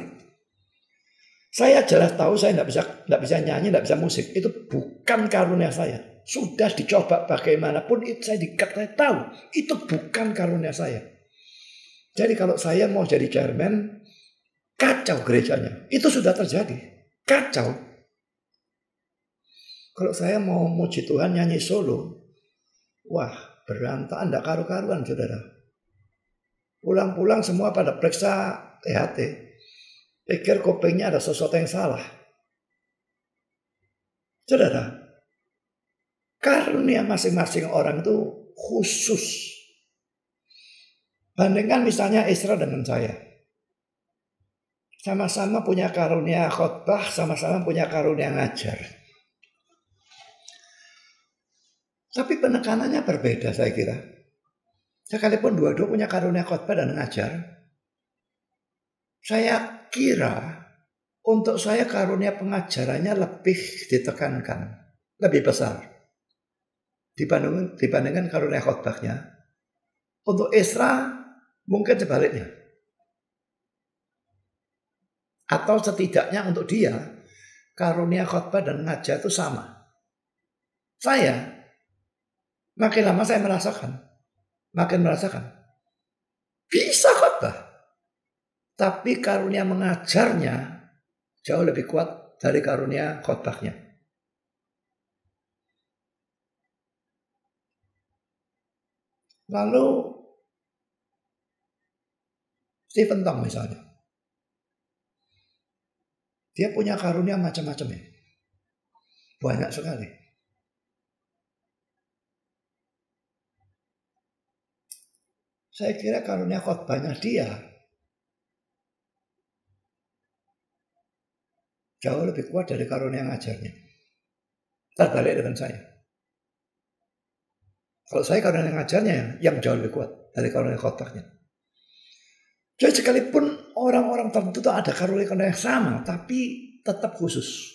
Saya jelas tahu saya tidak bisa nyanyi, tidak bisa musik. Itu bukan karunia saya. Sudah dicoba bagaimanapun, itu saya tahu. Itu bukan karunia saya. Jadi kalau saya mau jadi chairman, kacau gerejanya. Itu sudah terjadi. Kacau. Kalau saya mau muji Tuhan nyanyi solo, wah berantakan, tidak karu-karuan saudara. Pulang-pulang semua pada periksa THT. Pikir kupingnya ada sesuatu yang salah. Saudara, karunia masing-masing orang itu khusus. Bandingkan misalnya Isra dengan saya. Sama-sama punya karunia khotbah, sama-sama punya karunia ngajar. Tapi penekanannya berbeda saya kira. Sekalipun dua-dua punya karunia khotbah dan ngajar, saya kira untuk saya karunia pengajarannya lebih ditekankan, lebih besar dibandingkan karunia khotbahnya. Untuk Isra mungkin sebaliknya. Atau setidaknya untuk dia karunia khotbah dan ngajar itu sama. Saya makin lama saya makin merasakan bisa khotbah. Tapi karunia mengajarnya jauh lebih kuat dari karunia khotbahnya. Lalu Stephen Tong misalnya. Dia punya karunia macam-macam ya. Banyak sekali. Saya kira karunia khotbahnya dia jauh lebih kuat dari karunia ngajarnya. Terbalik dengan saya. Kalau saya karunia ngajarnya yang jauh lebih kuat dari karunia khotbahnya. Jadi sekalipun orang-orang tertentu ada karunia yang sama, tapi tetap khusus.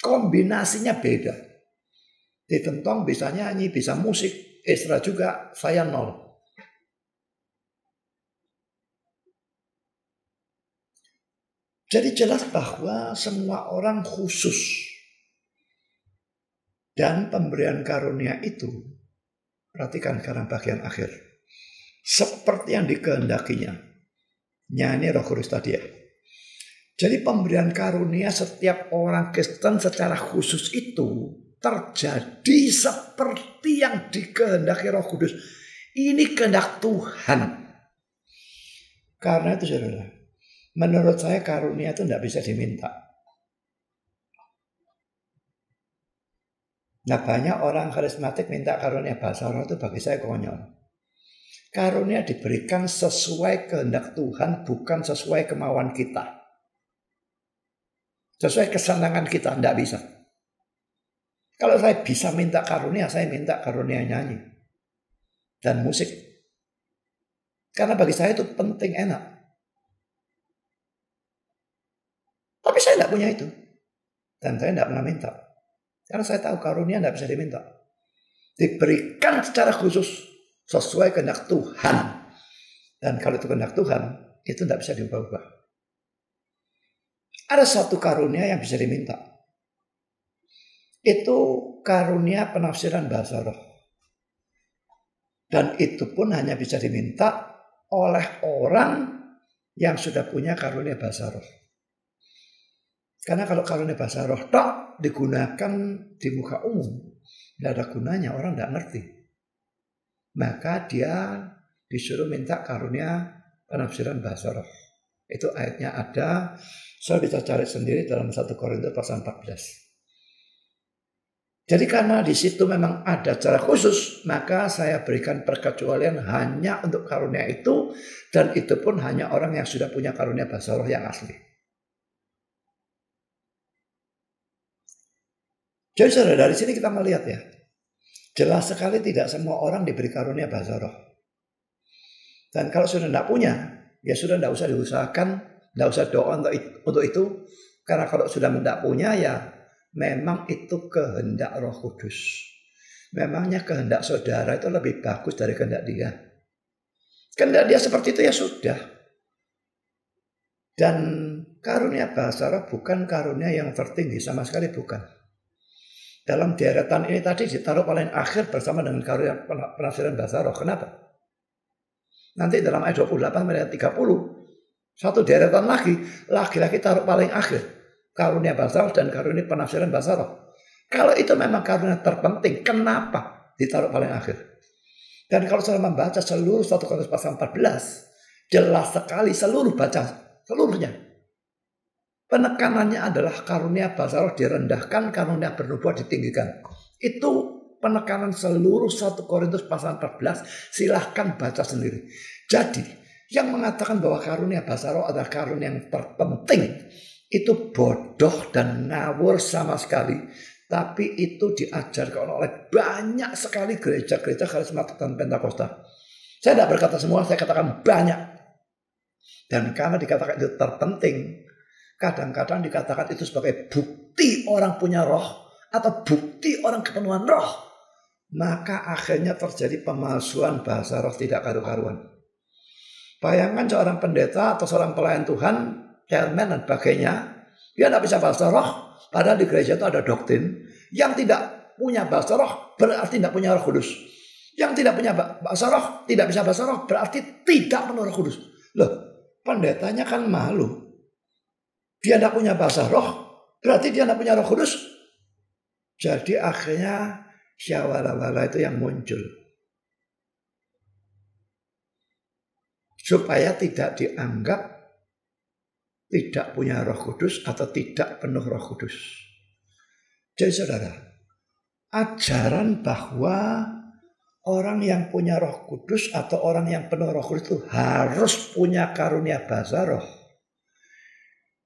Kombinasinya beda. Stephen Tong bisa nyanyi, bisa musik. Isra juga, saya nol. Jadi jelas bahwa semua orang khusus. Dan pemberian karunia itu, perhatikan sekarang bagian akhir. Seperti yang dikehendakinya. Nyanyi Roh Kudus tadi ya. Jadi pemberian karunia setiap orang Kristen secara khusus itu terjadi seperti yang dikehendaki Roh Kudus. Ini kehendak Tuhan. Karena itu saudara, menurut saya karunia itu tidak bisa diminta. Nah banyak orang karismatik minta karunia bahasa roh itu bagi saya konyol. Karunia diberikan sesuai kehendak Tuhan, bukan sesuai kemauan kita. Sesuai kesenangan kita, tidak bisa. Kalau saya bisa minta karunia, saya minta karunia nyanyi dan musik. Karena bagi saya itu penting, enak. Tapi saya tidak punya itu. Dan saya tidak pernah minta. Karena saya tahu karunia tidak bisa diminta. Diberikan secara khusus sesuai kehendak Tuhan. Dan kalau itu kehendak Tuhan, itu tidak bisa diubah-ubah. Ada satu karunia yang bisa diminta. Itu karunia penafsiran bahasa roh. Dan itu pun hanya bisa diminta oleh orang yang sudah punya karunia bahasa roh. Karena kalau karunia bahasa roh tak digunakan di muka umum, tidak ada gunanya, orang tidak ngerti. Maka dia disuruh minta karunia penafsiran bahasa roh. Itu ayatnya ada, saya bisa cari sendiri dalam 1 Korintus pasal 14. Jadi karena di situ memang ada cara khusus, maka saya berikan perkecualian hanya untuk karunia itu, dan itu pun hanya orang yang sudah punya karunia bahasa roh yang asli. Jadi saudara, dari sini kita melihat ya, jelas sekali tidak semua orang diberi karunia bahasa roh. Dan kalau sudah tidak punya, ya sudah tidak usah diusahakan, tidak usah doa untuk itu, karena kalau sudah tidak punya ya memang itu kehendak Roh Kudus. Memangnya kehendak saudara itu lebih bagus dari kehendak dia. Kehendak dia seperti itu ya sudah. Dan karunia bahasa roh bukan karunia yang tertinggi, sama sekali bukan. Dalam deretan ini tadi ditaruh paling akhir bersama dengan karunia penafsiran bahasa roh. Kenapa? Nanti dalam ayat 28 ayat 30, satu deretan lagi taruh paling akhir. Karunia bahasa roh dan karunia penafsiran bahasa roh. Kalau itu memang karunia terpenting, kenapa ditaruh paling akhir? Dan kalau saya membaca seluruh 1 Korintus pasal 14, jelas sekali seluruhnya. Penekanannya adalah karunia bahasa roh direndahkan, karunia bernubuat ditinggikan. Itu penekanan seluruh 1 Korintus pasal 14, silahkan baca sendiri. Jadi, yang mengatakan bahwa karunia bahasa roh adalah karunia yang terpenting, itu bodoh dan ngawur sama sekali. Tapi itu diajarkan oleh banyak sekali gereja-gereja karismatik dan Pentakosta. Saya tidak berkata semua, saya katakan banyak. Dan karena dikatakan itu terpenting, kadang-kadang dikatakan itu sebagai bukti orang punya roh atau bukti orang kepenuhan roh, maka akhirnya terjadi pemalsuan bahasa roh tidak karu-karuan. Bayangkan seorang pendeta atau seorang pelayan Tuhan, chairman dan sebagainya, dia tidak bisa bahasa roh, padahal di gereja itu ada doktrin yang tidak punya bahasa roh berarti tidak punya Roh Kudus. Yang tidak punya bahasa roh, tidak bisa bahasa roh berarti tidak penuh Roh Kudus. Loh, pendetanya kan malu. Dia tidak punya bahasa roh, berarti dia tidak punya Roh Kudus. Jadi akhirnya syawala-wala itu yang muncul. Supaya tidak dianggap tidak punya Roh Kudus atau tidak penuh Roh Kudus. Jadi saudara, ajaran bahwa orang yang punya Roh Kudus atau orang yang penuh Roh Kudus itu harus punya karunia bahasa roh,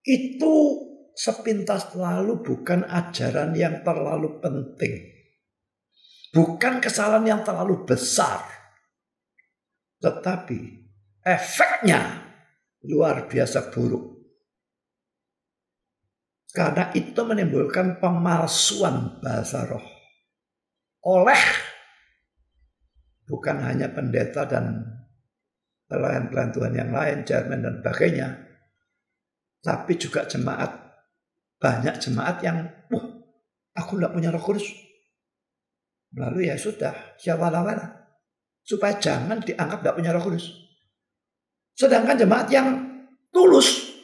itu sepintas lalu bukan ajaran yang terlalu penting. Bukan kesalahan yang terlalu besar. Tetapi efeknya luar biasa buruk. Karena itu menimbulkan pemalsuan bahasa roh. Oleh bukan hanya pendeta dan pelayan-pelayan Tuhan yang lain, chairman dan sebagainya, tapi juga jemaat. Banyak jemaat yang, aku tidak punya Roh Kudus. Lalu ya sudah, syawala-wala. Supaya jangan dianggap tidak punya Roh Kudus. Sedangkan jemaat yang tulus,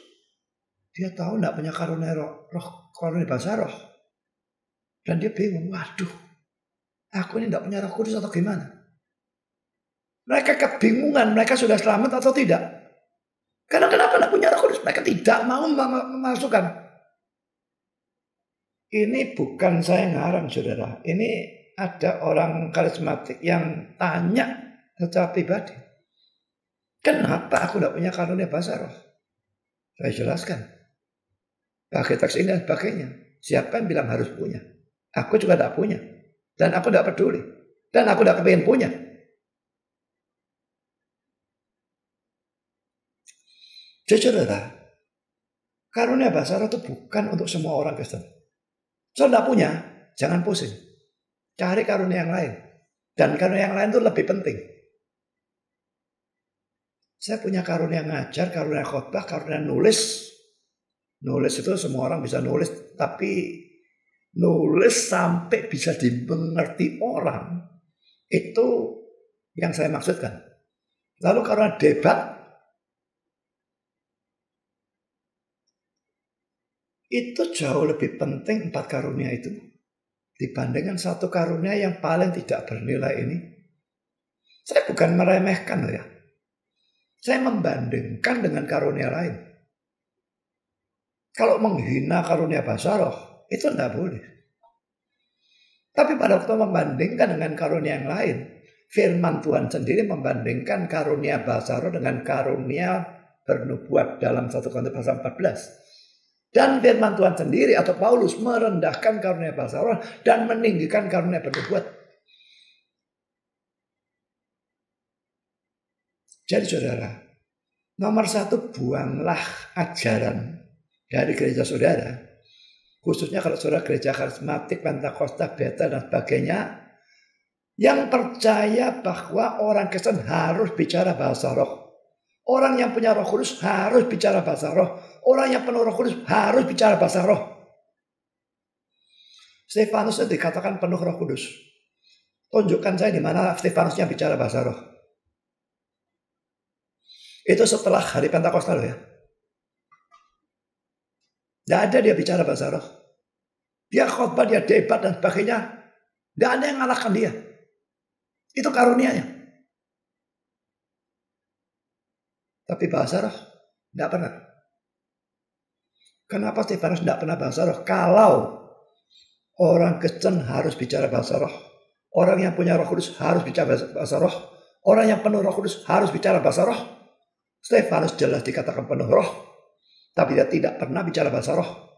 dia tahu tidak punya karunia karunia bahasa roh. Dan dia bingung, waduh, aku ini tidak punya Roh Kudus atau gimana? Mereka kebingungan, mereka sudah selamat atau tidak. Karena kenapa tidak punya Roh Kudus? Mereka tidak mau memasukkan. Ini bukan saya ngarang saudara. Ini ada orang karismatik yang tanya secara pribadi. Kenapa aku tidak punya karunia bahasa roh? Saya jelaskan. Pakai teks ini dan sebagainya. Siapa yang bilang harus punya? Aku juga tidak punya. Dan aku tidak peduli. Dan aku tidak kepingin punya. Jadi saudara, karunia bahasa roh itu bukan untuk semua orang Kristen. Kalau tidak punya, jangan pusing. Cari karunia yang lain. Dan karunia yang lain itu lebih penting. Saya punya karunia ngajar, karunia khotbah, karunia nulis. Nulis itu semua orang bisa nulis, tapi nulis sampai bisa dimengerti orang, itu yang saya maksudkan. Lalu karena debat, itu jauh lebih penting 4 karunia itu dibandingkan 1 karunia yang paling tidak bernilai ini. Saya bukan meremehkan ya. Saya membandingkan dengan karunia lain. Kalau menghina karunia bahasa roh, itu tidak boleh. Tapi pada waktu membandingkan dengan karunia yang lain, firman Tuhan sendiri membandingkan karunia bahasa roh dengan karunia bernubuat dalam 1 Korintus pasal 14. Dan firman Tuhan sendiri atau Paulus merendahkan karunia bahasa roh dan meninggikan karunia bernubuat. Jadi saudara, nomor satu, buanglah ajaran dari gereja saudara. Khususnya kalau saudara gereja karismatik, Pentakosta, Bethel dan sebagainya, yang percaya bahwa orang Kristen harus bicara bahasa roh. Orang yang punya Roh Kudus harus bicara bahasa roh. Orang yang penuh Roh Kudus harus bicara bahasa roh. Stefanus dikatakan penuh Roh Kudus. Tunjukkan saya di mana Stefanusnya bicara bahasa roh. Itu setelah hari Pentakosta loh ya. Tidak ada dia bicara bahasa roh. Dia khotbah, dia debat dan sebagainya. Tidak ada yang ngalahkan dia. Itu karunianya. Tapi bahasa roh tidak pernah. Kenapa Stefanus tidak pernah bahasa roh? Kalau orang Kristen harus bicara bahasa roh. Orang yang punya Roh Kudus harus bicara bahasa roh. Orang yang penuh Roh Kudus harus bicara bahasa roh. Stefanus jelas dikatakan penuh roh, tapi dia tidak pernah bicara bahasa roh.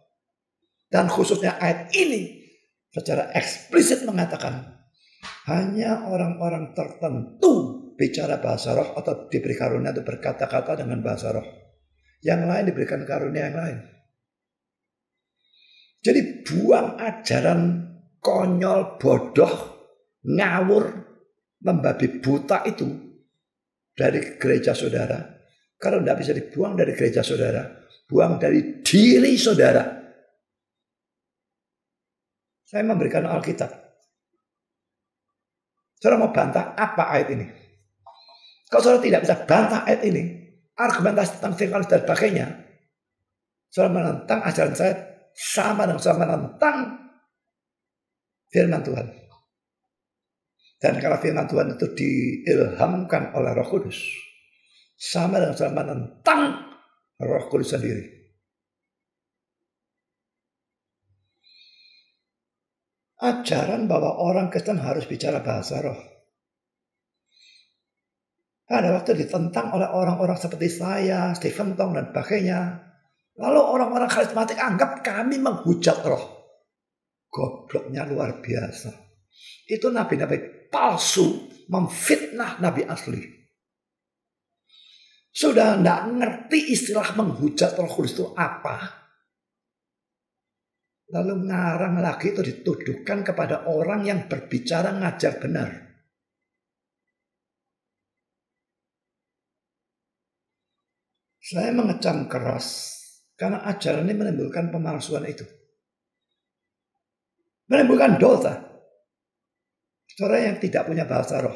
Dan khususnya ayat ini secara eksplisit mengatakan hanya orang-orang tertentu bicara bahasa roh atau diberi karunia untuk berkata-kata dengan bahasa roh. Yang lain diberikan karunia yang lain. Jadi buang ajaran konyol, bodoh, ngawur, membabi buta itu dari gereja saudara. Kalau tidak bisa dibuang dari gereja saudara, buang dari diri saudara. Saya memberikan Alkitab. Saudara mau bantah apa ayat ini? Kalau saudara tidak bisa bantah ayat ini, argumentasi tentang Stefanus dan sebagainya, saudara menentang ajaran saya sama dengan saudara menentang firman Tuhan. Dan kalau firman Tuhan itu diilhamkan oleh Roh Kudus, sama dengan saudara menentang Roh Kudus sendiri. Ajaran bahwa orang Kristen harus bicara bahasa roh. Ada waktu ditentang oleh orang-orang seperti saya, Stephen Tong dan sebagainya. Lalu orang-orang karismatik anggap kami menghujat roh. Gobloknya luar biasa. Itu nabi-nabi palsu memfitnah nabi asli. Sudah tidak ngerti istilah menghujat Roh Kudus itu apa. Lalu ngarang lagi itu dituduhkan kepada orang yang berbicara ngajar benar. Saya mengecam keras karena ajaran ini menimbulkan pemalsuan itu. Menimbulkan dosa. Saudara yang tidak punya bahasa roh,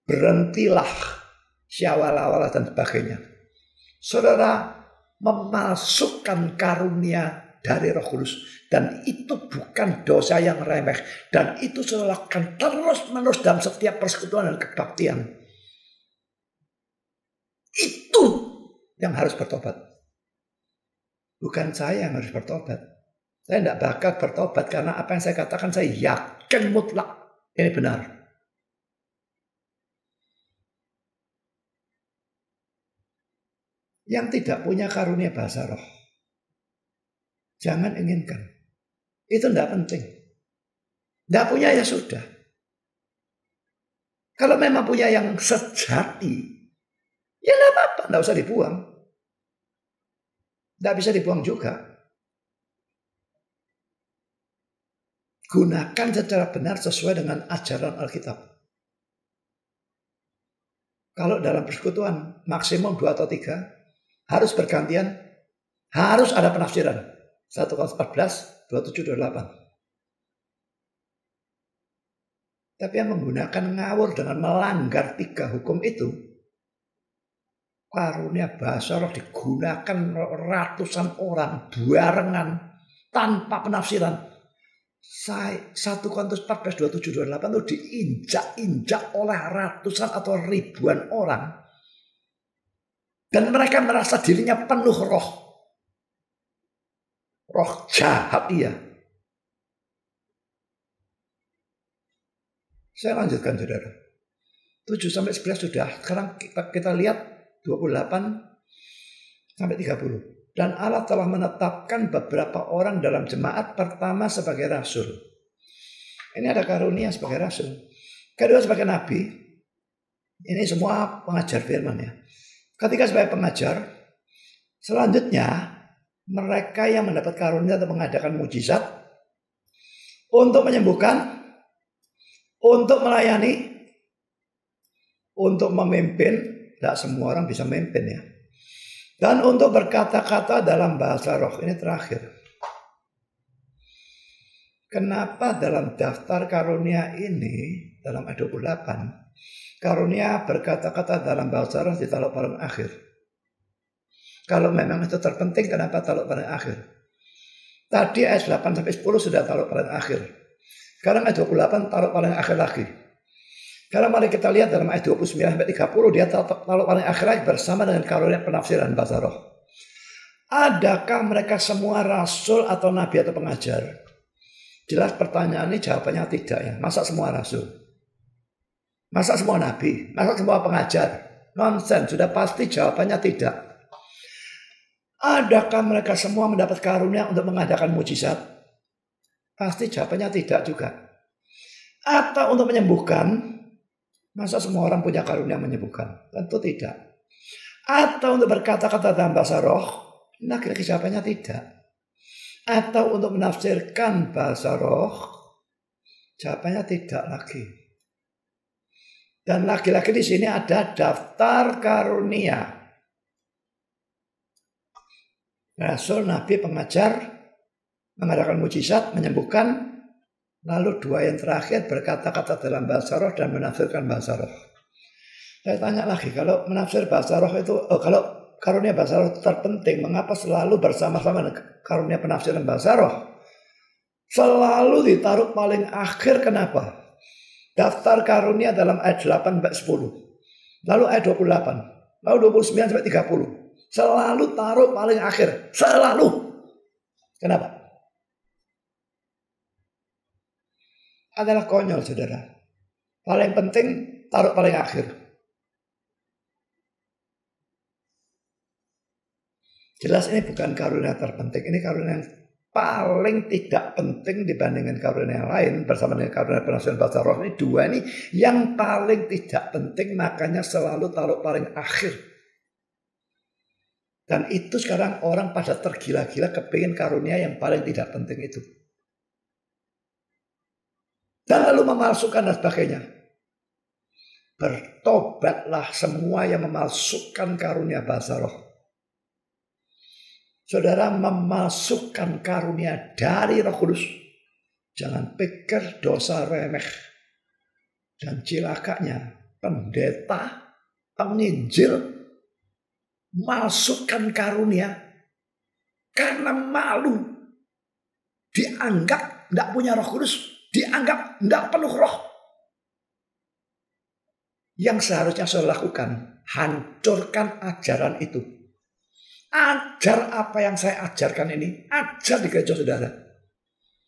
berhentilah syawal-awal dan sebagainya. Saudara memalsukan karunia dari Roh Kudus, dan itu bukan dosa yang remeh, dan itu saudara lakukan terus-menerus dalam setiap persekutuan dan kebaktian. Itu yang harus bertobat. Bukan saya yang harus bertobat. Saya tidak bakal bertobat karena apa yang saya katakan saya yakin mutlak ini benar. Yang tidak punya karunia bahasa roh, jangan inginkan. Itu tidak penting. Tidak punya ya sudah. Kalau memang punya yang sejati, ya tidak apa-apa, tidak usah dibuang. Tidak bisa dibuang juga. Gunakan secara benar sesuai dengan ajaran Alkitab. Kalau dalam persekutuan maksimum 2 atau 3, harus bergantian, harus ada penafsiran. 1 Korintus 14, 27, 28. Tapi yang menggunakan ngawur dengan melanggar 3 hukum itu, karunia bahasa roh digunakan ratusan orang barengan tanpa penafsiran. 1 Korintus 14, 27, 28 itu diinjak-injak oleh ratusan atau ribuan orang. Dan mereka merasa dirinya penuh roh. Roh jahat iya. Saya lanjutkan saudara. 7-11 sudah. Sekarang kita lihat 28 sampai 30. Dan Allah telah menetapkan beberapa orang dalam jemaat, pertama sebagai rasul. Ini ada karunia sebagai rasul. Kedua sebagai nabi. Ini semua pengajar firman ya. Ketika sebagai pengajar, selanjutnya mereka yang mendapat karunia untuk mengadakan mujizat, untuk menyembuhkan, untuk melayani, untuk memimpin. Tidak semua orang bisa memimpin ya. Dan untuk berkata-kata dalam bahasa roh. Ini terakhir. Kenapa dalam daftar karunia ini, dalam ayat 28, karunia berkata-kata dalam bahasa roh ditaruh paling akhir? Kalau memang itu terpenting, kenapa taruh paling akhir? Tadi ayat 8-10 sudah taruh paling akhir. Sekarang ayat 28 taruh paling akhir lagi. Karena mari kita lihat dalam ayat 29-30 dia taruh paling akhir lagi bersama dengan karunia penafsiran bahasa roh. Adakah mereka semua rasul atau nabi atau pengajar? Jelas pertanyaan ini jawabannya tidak ya. Masa semua rasul? Masa semua nabi? Masa semua pengajar? Nonsen, sudah pasti jawabannya tidak. Adakah mereka semua mendapat karunia untuk mengadakan mujizat? Pasti jawabannya tidak juga. Atau untuk menyembuhkan? Masa semua orang punya karunia menyembuhkan? Tentu tidak. Atau untuk berkata-kata dalam bahasa roh? Nah, kira-kira jawabannya tidak. Atau untuk menafsirkan bahasa roh? Jawabannya tidak lagi. Dan lagi-lagi di sini ada daftar karunia. Rasul, nabi, pengajar, mengadakan mujizat, menyembuhkan. Lalu dua yang terakhir berkata-kata dalam bahasa roh dan menafsirkan bahasa roh. Saya tanya lagi, kalau menafsir bahasa roh itu, kalau karunia bahasa roh itu terpenting, mengapa selalu bersama-sama dengan karunia penafsiran bahasa roh? Selalu ditaruh paling akhir, kenapa? Daftar karunia dalam ayat 8-10. Lalu ayat 28. Lalu 29-30. Selalu taruh paling akhir. Selalu. Kenapa? Adalah konyol saudara. Paling penting taruh paling akhir. Jelas ini bukan karunia terpenting. Ini karunia yang paling tidak penting dibandingkan karunia yang lain. Bersama dengan karunia penafsiran bahasa roh. Ini dua ini yang paling tidak penting. Makanya selalu taruh paling akhir. Dan itu sekarang orang pada tergila-gila kepingin karunia yang paling tidak penting itu. Dan lalu memalsukan dan sebagainya. Bertobatlah semua yang memalsukan karunia bahasa roh. Saudara, memalsukan karunia dari Roh Kudus. Jangan pikir dosa remeh. Dan cilakanya pendeta, penginjil, malsukan karunia karena malu. Dianggap tidak punya Roh Kudus. Dianggap tidak penuh roh. Yang seharusnya saya lakukan, hancurkan ajaran itu. Ajar apa yang saya ajarkan ini, ajar di gereja saudara.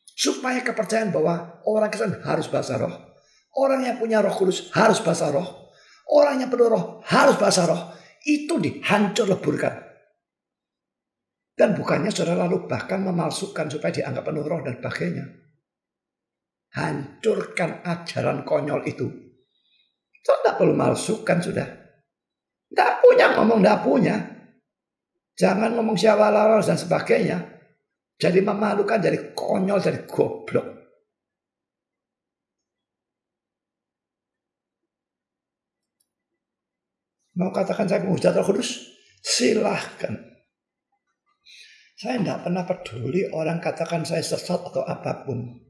Supaya kepercayaan bahwa orang Kristen harus bahasa roh. Orang yang punya Roh Kudus harus bahasa roh. Orang yang penuh roh harus bahasa roh. Itu dihancur leburkan. Dan bukannya saudara lalu bahkan memalsukan supaya dianggap penuh roh dan sebagainya. Hancurkan ajaran konyol itu. Itu tidak perlu malsukan sudah. Tidak punya ngomong, tidak punya. Jangan ngomong syawalawas dan sebagainya. Jadi memalukan, jadi konyol, jadi goblok. Mau katakan saya penghujat Roh Kudus? Silahkan. Saya tidak pernah peduli orang katakan saya sesat atau apapun.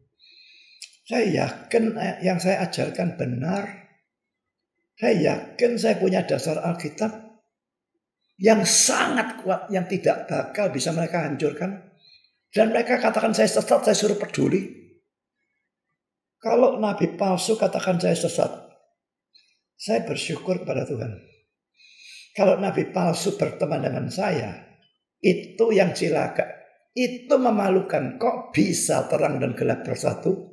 Saya yakin yang saya ajarkan benar. Saya yakin saya punya dasar Alkitab yang sangat kuat, yang tidak bakal bisa mereka hancurkan. Dan mereka katakan saya sesat, saya suruh peduli. Kalau nabi palsu katakan saya sesat, saya bersyukur kepada Tuhan. Kalau nabi palsu berteman dengan saya, itu yang cilaka. Itu memalukan. Kok bisa terang dan gelap bersatu?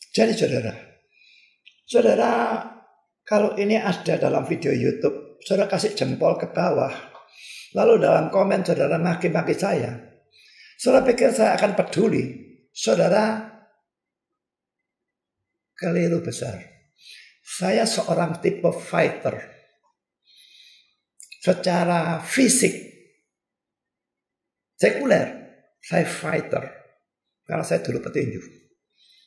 Jadi saudara, kalau ini ada dalam video YouTube, saudara kasih jempol ke bawah. Lalu dalam komen saudara maki-maki saya. Saudara pikir saya akan peduli? Saudara, keliru besar. Saya seorang tipe fighter. Secara fisik, sekuler, saya fighter. Karena saya dulu petinju.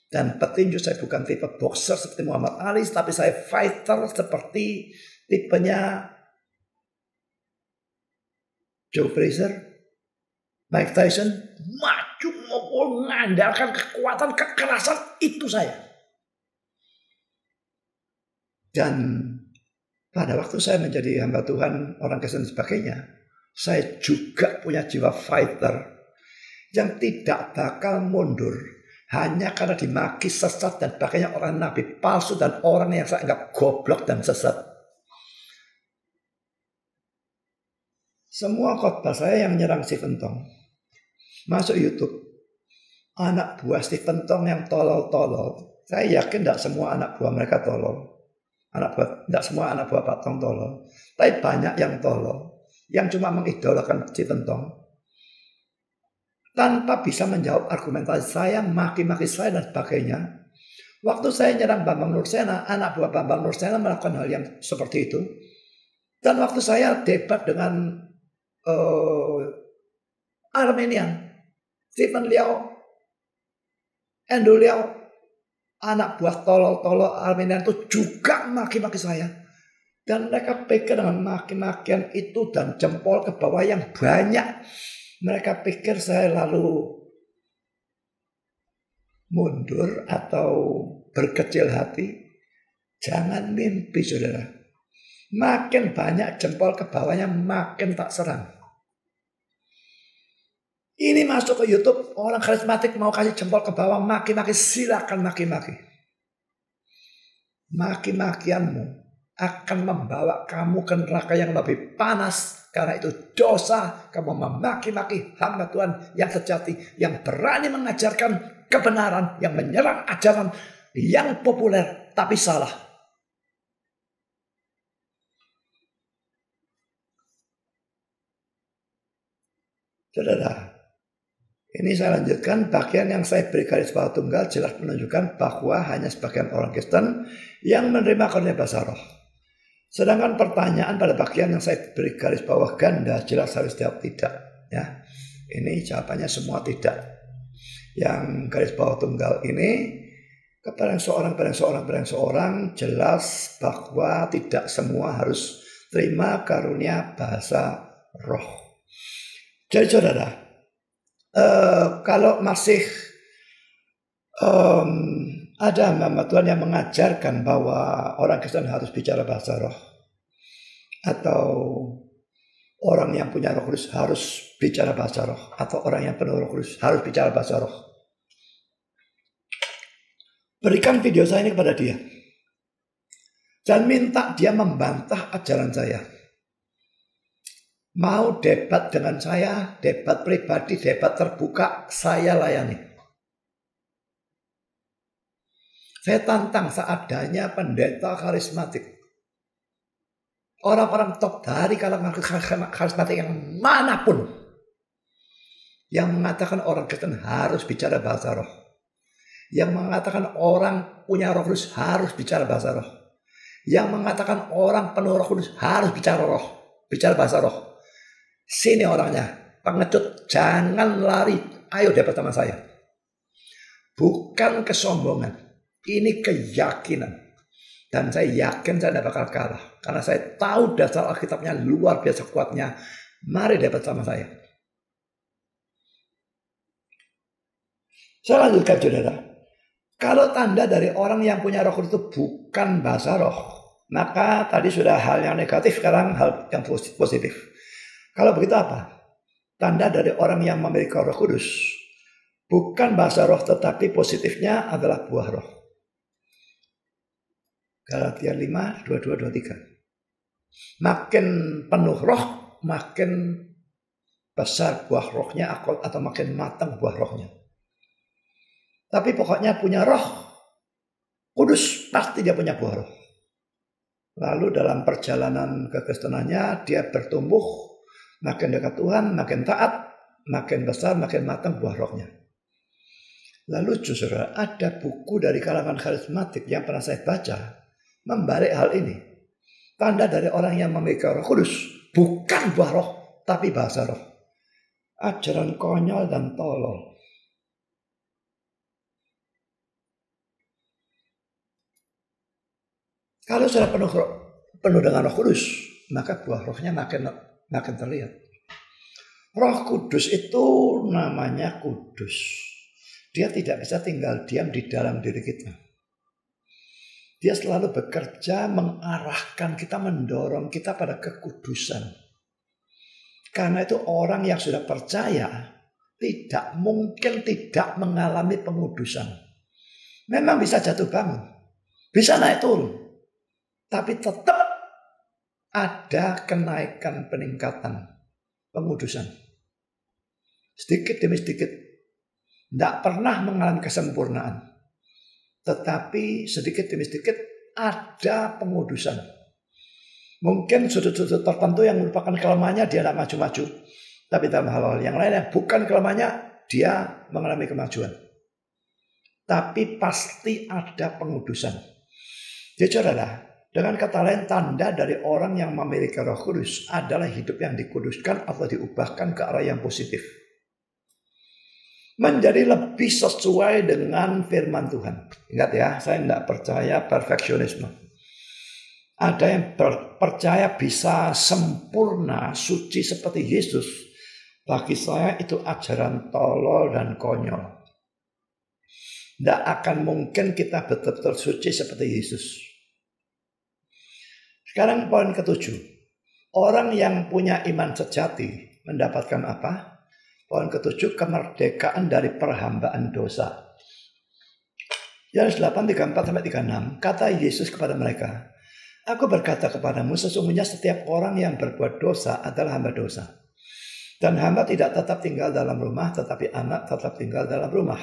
Dan petinju saya bukan tipe boxer seperti Muhammad Ali, tapi saya fighter seperti tipenya Joe Frazier, Mike Tyson, maju mengandalkan kekuatan, kekerasan, itu saya. Dan pada waktu saya menjadi hamba Tuhan, orang Kristen dan sebagainya, saya juga punya jiwa fighter yang tidak bakal mundur hanya karena dimaki sesat dan sebagainya orang nabi palsu dan orang yang saya anggap goblok dan sesat. Semua khotbah saya yang menyerang Stephen Tong, masuk YouTube, anak buah Stephen Tong yang tolol-tolol. Saya yakin tidak semua anak buah mereka tolol. Tidak semua anak buah Pak Tong tolol. Tapi banyak yang tolol, yang cuma mengidolakan Stephen Tong. Tanpa bisa menjawab argumentasi saya, maki-maki saya dan sebagainya. Waktu saya nyerang Bambang Nursena, anak buah Bambang Nursena melakukan hal yang seperti itu. Dan waktu saya debat dengan Armenian, Stephen Liao, Andrew Liao, anak buah tolol-tolol Armenian itu juga maki-maki saya. Dan mereka pikir dengan maki-makian itu dan jempol ke bawah yang banyak, mereka pikir saya lalu mundur atau berkecil hati. Jangan mimpi saudara. Makin banyak jempol ke bawahnya, makin tak serang. Ini masuk ke YouTube, orang karismatik mau kasih jempol ke bawah, maki-maki, silakan maki-maki. Maki-makianmu akan membawa kamu ke neraka yang lebih panas. Karena itu dosa kamu memaki-maki hamba Tuhan yang sejati, yang berani mengajarkan kebenaran, yang menyerang ajaran yang populer tapi salah. Saudara, ini saya lanjutkan bagian yang saya beri garis bawah tunggal jelas menunjukkan bahwa hanya sebagian orang Kristen yang menerima karunia bahasa roh. Sedangkan pertanyaan pada bagian yang saya beri garis bawah ganda jelas harus jawab tidak. Ya, ini jawabannya semua tidak. Yang garis bawah tunggal ini kepada seorang jelas bahwa tidak semua harus terima karunia bahasa roh. Jadi saudara, kalau masih ada hamba Tuhan yang mengajarkan bahwa orang Kristen harus bicara bahasa roh, atau orang yang punya Roh Kudus harus bicara bahasa roh, atau orang yang penuh Roh Kudus harus bicara bahasa roh, berikan video saya ini kepada dia dan minta dia membantah ajaran saya. Mau debat dengan saya, debat pribadi, debat terbuka, saya layani. Saya tantang seadanya pendeta karismatik, orang-orang top dari kalangan karismatik yang manapun, yang mengatakan orang Kristen harus bicara bahasa roh, yang mengatakan orang punya Roh Kudus harus bicara bahasa roh, yang mengatakan orang penuh Roh Kudus harus bicara bahasa roh. Sini orangnya, pengecut, jangan lari, ayo debat sama saya. Bukan kesombongan, ini keyakinan. Dan saya yakin saya tidak bakal kalah. Karena saya tahu dasar Alkitabnya luar biasa kuatnya. Mari debat sama saya. Saya lanjutkan saudara. Kalau tanda dari orang yang punya Roh Kudus itu bukan bahasa roh, maka tadi sudah hal yang negatif, sekarang hal yang positif. Kalau begitu apa? Tanda dari orang yang memiliki Roh Kudus bukan bahasa roh, tetapi positifnya adalah buah roh. Galatia 5, 22, 23. Makin penuh roh, makin besar buah rohnya atau makin matang buah rohnya. Tapi pokoknya punya roh kudus, pasti dia punya buah roh. Lalu dalam perjalanan kekristenannya dia bertumbuh, makin dekat Tuhan, makin taat, makin besar, makin matang buah rohnya. Lalu justru ada buku dari kalangan karismatik yang pernah saya baca membalik hal ini. Tanda dari orang yang memiliki roh kudus, bukan buah roh, tapi bahasa roh. Ajaran konyol dan tolol. Kalau sudah penuh dengan roh kudus, maka buah rohnya makin terlihat. Roh kudus itu namanya kudus. Dia tidak bisa tinggal diam di dalam diri kita. Dia selalu bekerja mengarahkan kita, mendorong kita pada kekudusan. Karena itu orang yang sudah percaya tidak mungkin tidak mengalami pengudusan. Memang bisa jatuh bangun, bisa naik turun, tapi tetap ada kenaikan peningkatan pengudusan. Sedikit demi sedikit, tidak pernah mengalami kesempurnaan, tetapi sedikit demi sedikit ada pengudusan. Mungkin sudut-sudut tertentu yang merupakan kelemahannya dia tidak maju-maju. Tapi dalam hal-hal yang lain yang bukan kelemahannya dia mengalami kemajuan. Tapi pasti ada pengudusan. Jadi saudara, dengan kata lain tanda dari orang yang memiliki roh kudus adalah hidup yang dikuduskan atau diubahkan ke arah yang positif. Menjadi lebih sesuai dengan firman Tuhan. Ingat ya, saya tidak percaya perfeksionisme. Ada yang percaya bisa sempurna, suci seperti Yesus. Bagi saya itu ajaran tolol dan konyol. Tidak akan mungkin kita betul-betul suci seperti Yesus. Sekarang poin ketujuh. Orang yang punya iman sejati mendapatkan apa? Poin ketujuh, kemerdekaan dari perhambaan dosa. Yohanes 8:34-36, kata Yesus kepada mereka, Aku berkata kepadamu, sesungguhnya setiap orang yang berbuat dosa adalah hamba dosa. Dan hamba tidak tetap tinggal dalam rumah, tetapi anak tetap tinggal dalam rumah.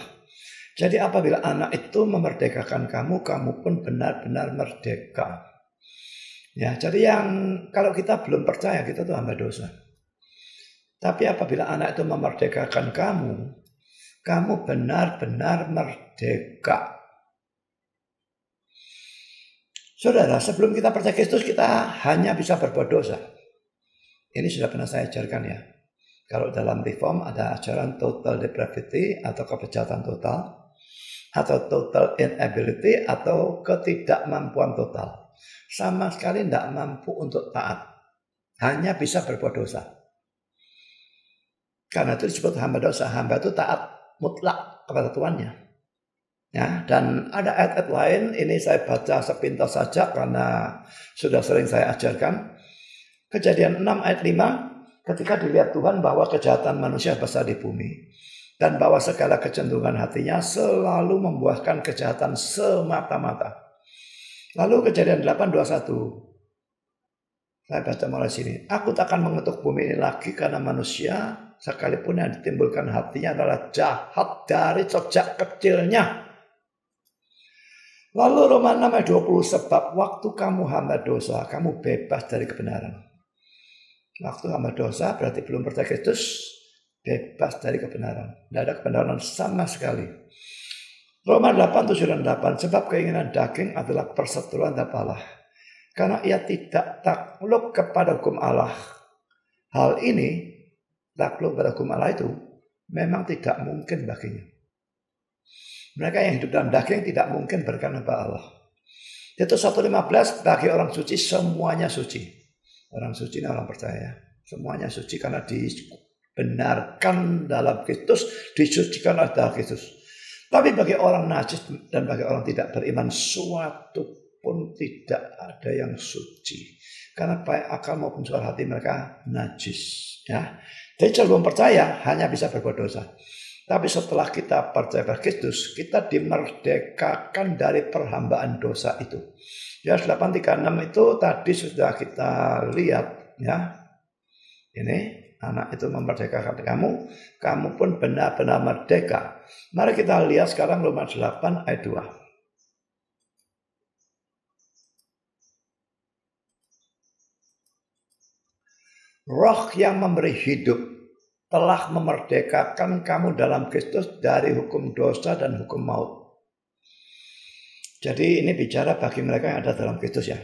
Jadi apabila anak itu memerdekakan kamu, kamu pun benar-benar merdeka. Ya, jadi yang kalau kita belum percaya, kita tuh hamba dosa. Tapi apabila anak itu memerdekakan kamu, kamu benar-benar merdeka. Saudara, sebelum kita percaya Kristus, kita hanya bisa berbuat dosa. Ini sudah pernah saya ajarkan ya. Kalau dalam reform ada ajaran total depravity atau kebejatan total, atau total inability atau ketidakmampuan total. Sama sekali tidak mampu untuk taat. Hanya bisa berbuat dosa. Karena itu disebut hamba dosa. Hamba itu taat mutlak kepada tuannya. Ya, dan ada ayat-ayat lain, ini saya baca sepintas saja karena sudah sering saya ajarkan. Kejadian 6 ayat 5, ketika dilihat Tuhan bahwa kejahatan manusia besar di bumi, dan bahwa segala kecenderungan hatinya selalu membuahkan kejahatan semata-mata. Lalu kejadian 8:21, saya baca mulai sini. Aku tak akan mengetuk bumi ini lagi karena manusia, sekalipun yang ditimbulkan hatinya adalah jahat dari sejak kecilnya. Lalu Roma 6 ayat 20, sebab waktu kamu hamba dosa, kamu bebas dari kebenaran. Waktu hamba dosa berarti belum percaya Kristus, bebas dari kebenaran. Tidak ada kebenaran sama sekali. Roma 8, 7 dan 8, sebab keinginan daging adalah perseteruan tanpa Allah. Karena ia tidak takluk kepada hukum Allah. Hal ini, takluk kepada hukum Allah itu, memang tidak mungkin baginya. Mereka yang hidup dalam daging tidak mungkin berkenan kepada Allah. Itu 1:15, bagi orang suci semuanya suci. Orang suci ini orang percaya. Semuanya suci karena dibenarkan dalam Kristus, disucikan oleh Kristus. Tapi bagi orang najis dan bagi orang tidak beriman, suatu pun tidak ada yang suci. Karena baik akal maupun suara hati mereka najis. Ya. Jadi sebelum percaya hanya bisa berbuat dosa. Tapi setelah kita percaya pada Kristus, kita dimerdekakan dari perhambaan dosa itu. Ya, 8:36 itu tadi sudah kita lihat ya. Ini anak itu memerdekakan kamu, kamu pun benar-benar merdeka. Mari kita lihat sekarang Roma 8 ayat 2. Roh yang memberi hidup telah memerdekakan kamu dalam Kristus dari hukum dosa dan hukum maut. Jadi ini bicara bagi mereka yang ada dalam Kristus ya.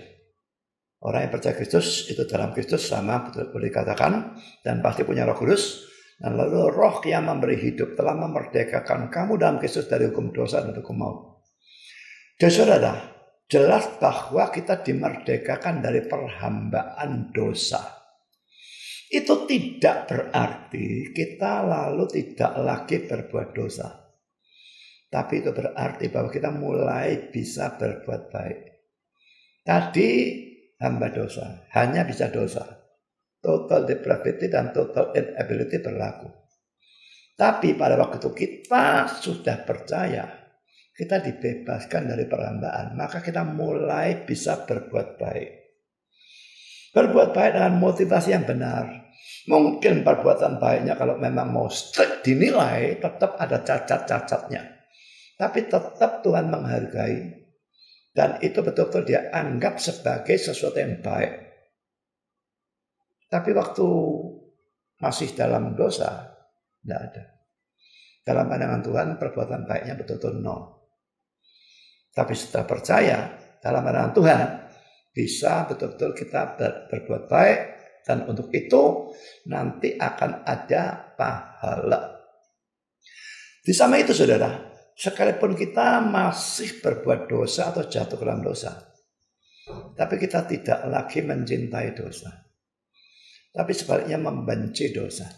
Orang yang percaya Kristus itu dalam Kristus sama betul boleh dikatakan dan pasti punya Roh Kudus. Dan lalu Roh yang memberi hidup telah memerdekakan kamu dalam Kristus dari hukum dosa dan hukum maut. Jadi saudara, jelas bahwa kita dimerdekakan dari perhambaan dosa. Itu tidak berarti kita lalu tidak lagi berbuat dosa. Tapi itu berarti bahwa kita mulai bisa berbuat baik. Tadi hamba dosa, hanya bisa dosa. Total depravity dan total inability berlaku. Tapi pada waktu itu kita sudah percaya, kita dibebaskan dari perhambaan. Maka kita mulai bisa berbuat baik. Berbuat baik dengan motivasi yang benar. Mungkin perbuatan baiknya kalau memang mau strict dinilai, tetap ada cacat-cacatnya. Tapi tetap Tuhan menghargai. Dan itu betul-betul dia anggap sebagai sesuatu yang baik. Tapi waktu masih dalam dosa, tidak ada. Dalam pandangan Tuhan, perbuatan baiknya betul-betul nol. Tapi setelah percaya, dalam pandangan Tuhan, bisa betul-betul kita berbuat baik. Dan untuk itu nanti akan ada pahala. Di sama itu saudara, sekalipun kita masih berbuat dosa atau jatuh ke dalam dosa, tapi kita tidak lagi mencintai dosa. Tapi sebaliknya membenci dosa.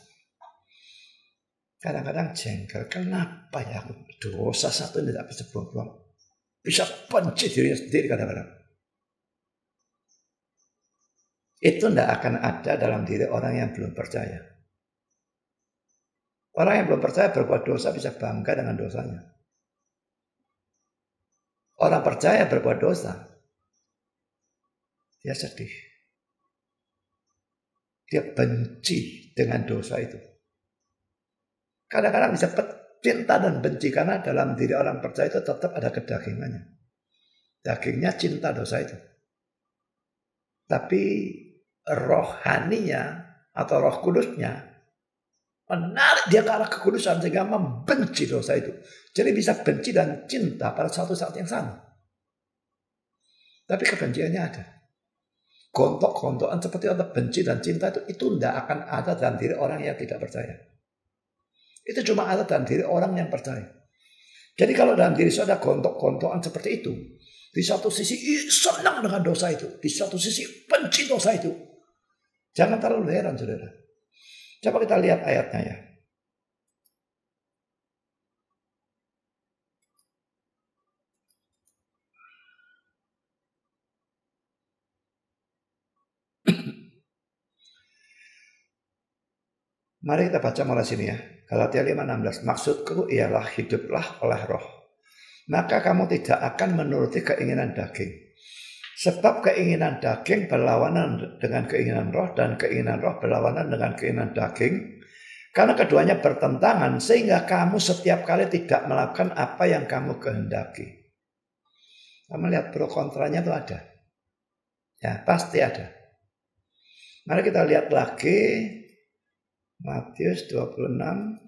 Kadang-kadang jengkel, kenapa ya dosa satu tidak bisa buang-buang. Bisa benci dirinya sendiri kadang-kadang. Itu tidak akan ada dalam diri orang yang belum percaya. Orang yang belum percaya berbuat dosa bisa bangga dengan dosanya. Orang percaya berbuat dosa, dia sedih. Dia benci dengan dosa itu. Kadang-kadang bisa cinta dan benci karena dalam diri orang percaya itu tetap ada kedagingannya. Dagingnya cinta dosa itu. Tapi rohaninya atau Roh Kudusnya menarik dia ke arah kekudusan sehingga membenci dosa itu. Jadi bisa benci dan cinta pada suatu saat yang sama. Tapi kebenciannya ada. Gontok-gontokan seperti ada benci dan cinta itu tidak akan ada dalam diri orang yang tidak percaya. Itu cuma ada dalam diri orang yang percaya. Jadi kalau dalam diri saudara gontok-gontokan seperti itu, di satu sisi senang dengan dosa itu, di satu sisi benci dosa itu. Jangan terlalu heran saudara. Coba kita lihat ayatnya ya. Mari kita baca mulai sini ya. Galatia 5:16. Maksudku ialah hiduplah oleh roh. Maka kamu tidak akan menuruti keinginan daging. Sebab keinginan daging berlawanan dengan keinginan roh dan keinginan roh berlawanan dengan keinginan daging. Karena keduanya bertentangan sehingga kamu setiap kali tidak melakukan apa yang kamu kehendaki. Kamu lihat pro kontranya itu ada. Ya pasti ada. Mari kita lihat lagi Matius 26.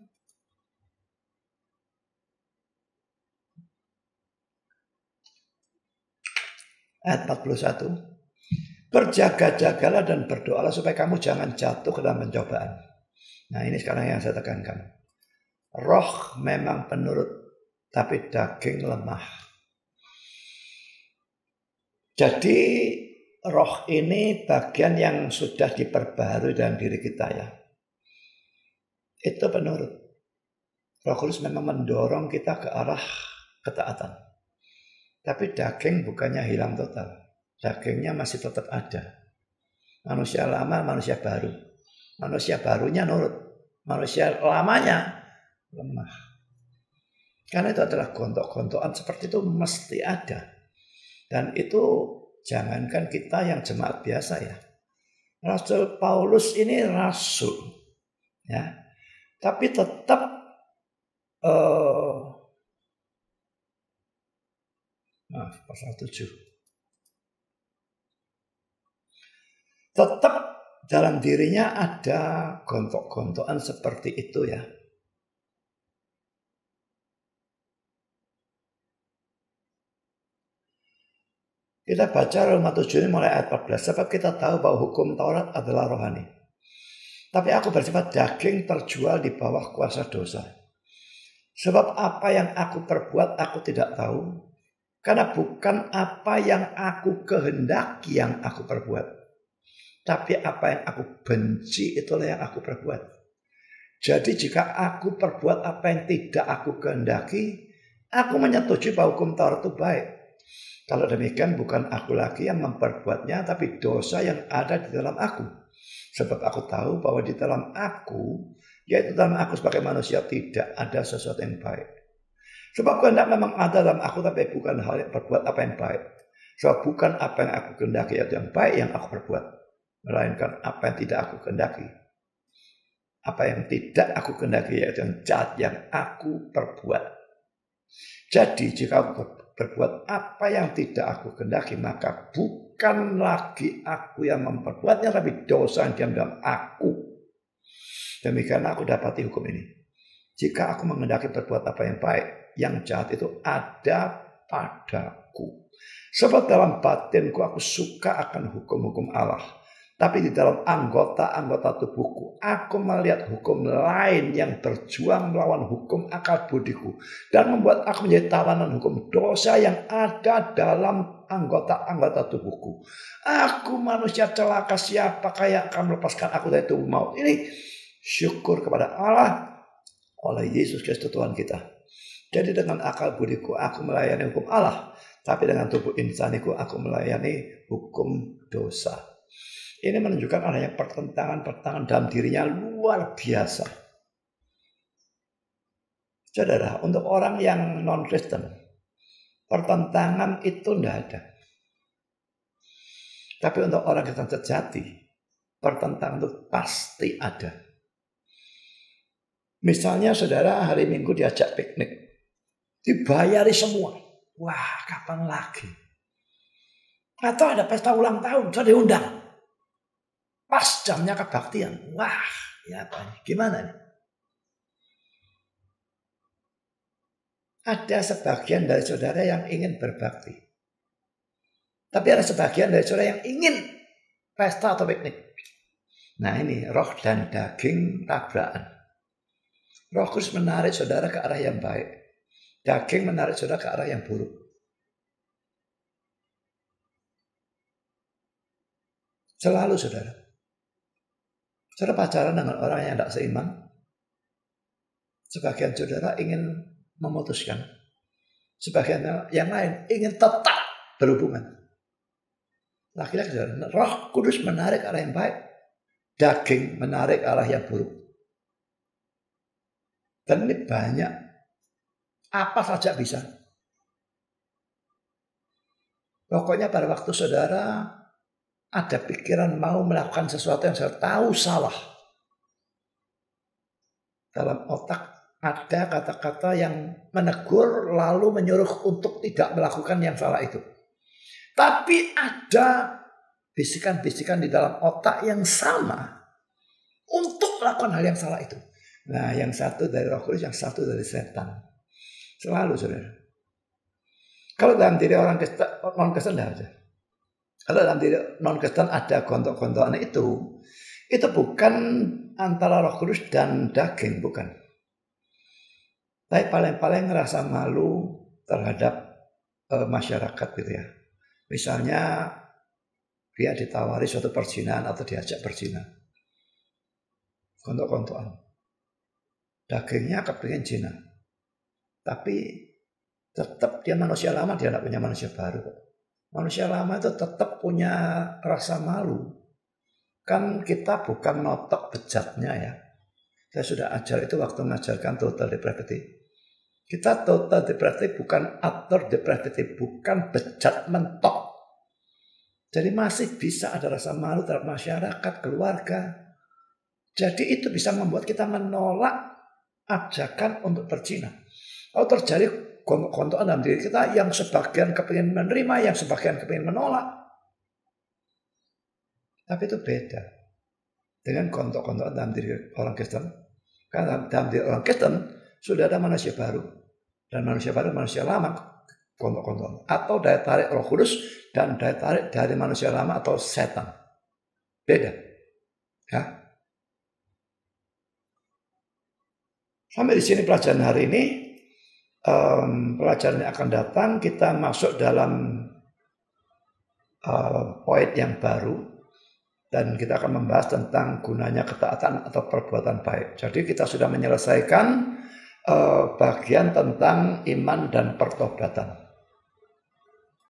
Ayat 41. Berjaga-jagalah dan berdoalah supaya kamu jangan jatuh ke dalam pencobaan. Nah ini sekarang yang saya tekankan. Roh memang penurut, tapi daging lemah. Jadi roh ini bagian yang sudah diperbarui dalam diri kita ya. Itu penurut. Roh Kudus memang mendorong kita ke arah ketaatan. Tapi daging bukannya hilang total. Dagingnya masih tetap ada. Manusia lama, manusia baru. Manusia barunya nurut. Manusia lamanya lemah. Karena itu adalah gontok-gontokan seperti itu mesti ada. Dan itu jangankan kita yang jemaat biasa ya. Rasul Paulus ini rasul. Ya. Tapi tetap pasal 7. Tetap dalam dirinya ada gontok-gontokan seperti itu ya. Kita baca Roma 7 ini mulai ayat 14. Sebab kita tahu bahwa hukum Taurat adalah rohani. Tapi aku bersifat daging terjual di bawah kuasa dosa. Sebab apa yang aku perbuat aku tidak tahu. Karena bukan apa yang aku kehendaki yang aku perbuat. Tapi apa yang aku benci itulah yang aku perbuat. Jadi jika aku perbuat apa yang tidak aku kehendaki, aku menyetujui bahwa hukum Taurat itu baik. Kalau demikian bukan aku lagi yang memperbuatnya, tapi dosa yang ada di dalam aku. Sebab aku tahu bahwa di dalam aku, yaitu dalam aku sebagai manusia, tidak ada sesuatu yang baik. Sebab kehendak memang ada dalam aku, tapi bukan hal yang berbuat apa yang baik. Sebab bukan apa yang aku kehendaki yaitu yang baik yang aku perbuat, melainkan apa yang tidak aku kehendaki. Apa yang tidak aku kehendaki yaitu yang jahat yang aku perbuat. Jadi jika aku berbuat apa yang tidak aku kehendaki, maka bukan lagi aku yang memperbuatnya, tapi dosa yang diam dalam aku. Demikian aku dapati hukum ini. Jika aku menghendaki berbuat apa yang baik, yang jahat itu ada padaku. Sebab dalam batinku aku suka akan hukum-hukum Allah. Tapi di dalam anggota-anggota tubuhku, aku melihat hukum lain yang berjuang melawan hukum akal budiku. Dan membuat aku menjadi tawanan hukum dosa yang ada dalam anggota-anggota tubuhku. Aku manusia celaka, siapakah yang akan melepaskan aku dari tubuh maut ini? Syukur kepada Allah oleh Yesus Kristus Tuhan kita. Jadi dengan akal budiku aku melayani hukum Allah. Tapi dengan tubuh insaniku aku melayani hukum dosa. Ini menunjukkan adanya pertentangan dalam dirinya luar biasa. Saudara, untuk orang yang non-Kristen, pertentangan itu tidak ada. Tapi untuk orang Kristen sejati, pertentangan itu pasti ada. Misalnya saudara hari Minggu diajak piknik, dibayari semua. Wah, kapan lagi? Atau ada pesta ulang tahun, sudah diundang. Pas jamnya kebaktian. Wah, ya apa ini? Gimana nih? Ada sebagian dari saudara yang ingin berbakti. Tapi ada sebagian dari saudara yang ingin pesta atau piknik. Nah ini roh dan daging tabrakan. Roh Kudus menarik saudara ke arah yang baik. Daging menarik saudara ke arah yang buruk. Selalu saudara. Saudara pacaran dengan orang yang tidak seiman. Sebagian saudara ingin memutuskan. Sebagian yang lain ingin tetap berhubungan. Laki-laki saudara, Roh Kudus menarik ke arah yang baik. Daging menarik ke arah yang buruk. Dan ini banyak. Apa saja bisa. Pokoknya pada waktu saudara ada pikiran mau melakukan sesuatu yang saya tahu salah. Dalam otak ada kata-kata yang menegur lalu menyuruh untuk tidak melakukan yang salah itu. Tapi ada bisikan-bisikan di dalam otak yang sama untuk melakukan hal yang salah itu. Nah, yang satu dari Roh Kudus, yang satu dari setan. Selalu saudara. Kalau dalam diri orang non-Kristen tidak ada. Kalau dalam diri non-Kristen ada gontok-gontokan itu bukan antara Roh Kudus dan daging, bukan. Tapi paling-paling ngerasa malu terhadap masyarakat gitu ya. Misalnya dia ditawari suatu perzinahan atau diajak berzina. Gontok-gontokan. Dagingnya kepingin zina. Tapi tetap dia manusia lama, dia tidak punya manusia baru. Manusia lama itu tetap punya rasa malu. Kan kita bukan notok bejatnya ya. Saya sudah ajar itu waktu mengajarkan total depravity. Kita total depravity bukan utter depravity, bukan bejat mentok. Jadi masih bisa ada rasa malu terhadap masyarakat, keluarga. Jadi itu bisa membuat kita menolak ajakan untuk berzina. Kalau terjadi gontok-gontokan dalam diri kita, yang sebagian kepingin menerima, yang sebagian kepingin menolak. Tapi itu beda dengan gontok-gontokan dalam diri orang Kristen. Karena dalam diri orang Kristen sudah ada manusia baru. Dan manusia baru, manusia lama, gontok-gontokan. Atau daya tarik Roh Kudus dan daya tarik dari manusia lama atau setan. Beda. Ya. Sampai di sini pelajaran hari ini. Pelajaran yang akan datang kita masuk dalam poin yang baru. Dan kita akan membahas tentang gunanya ketaatan atau perbuatan baik. Jadi kita sudah menyelesaikan bagian tentang iman dan pertobatan.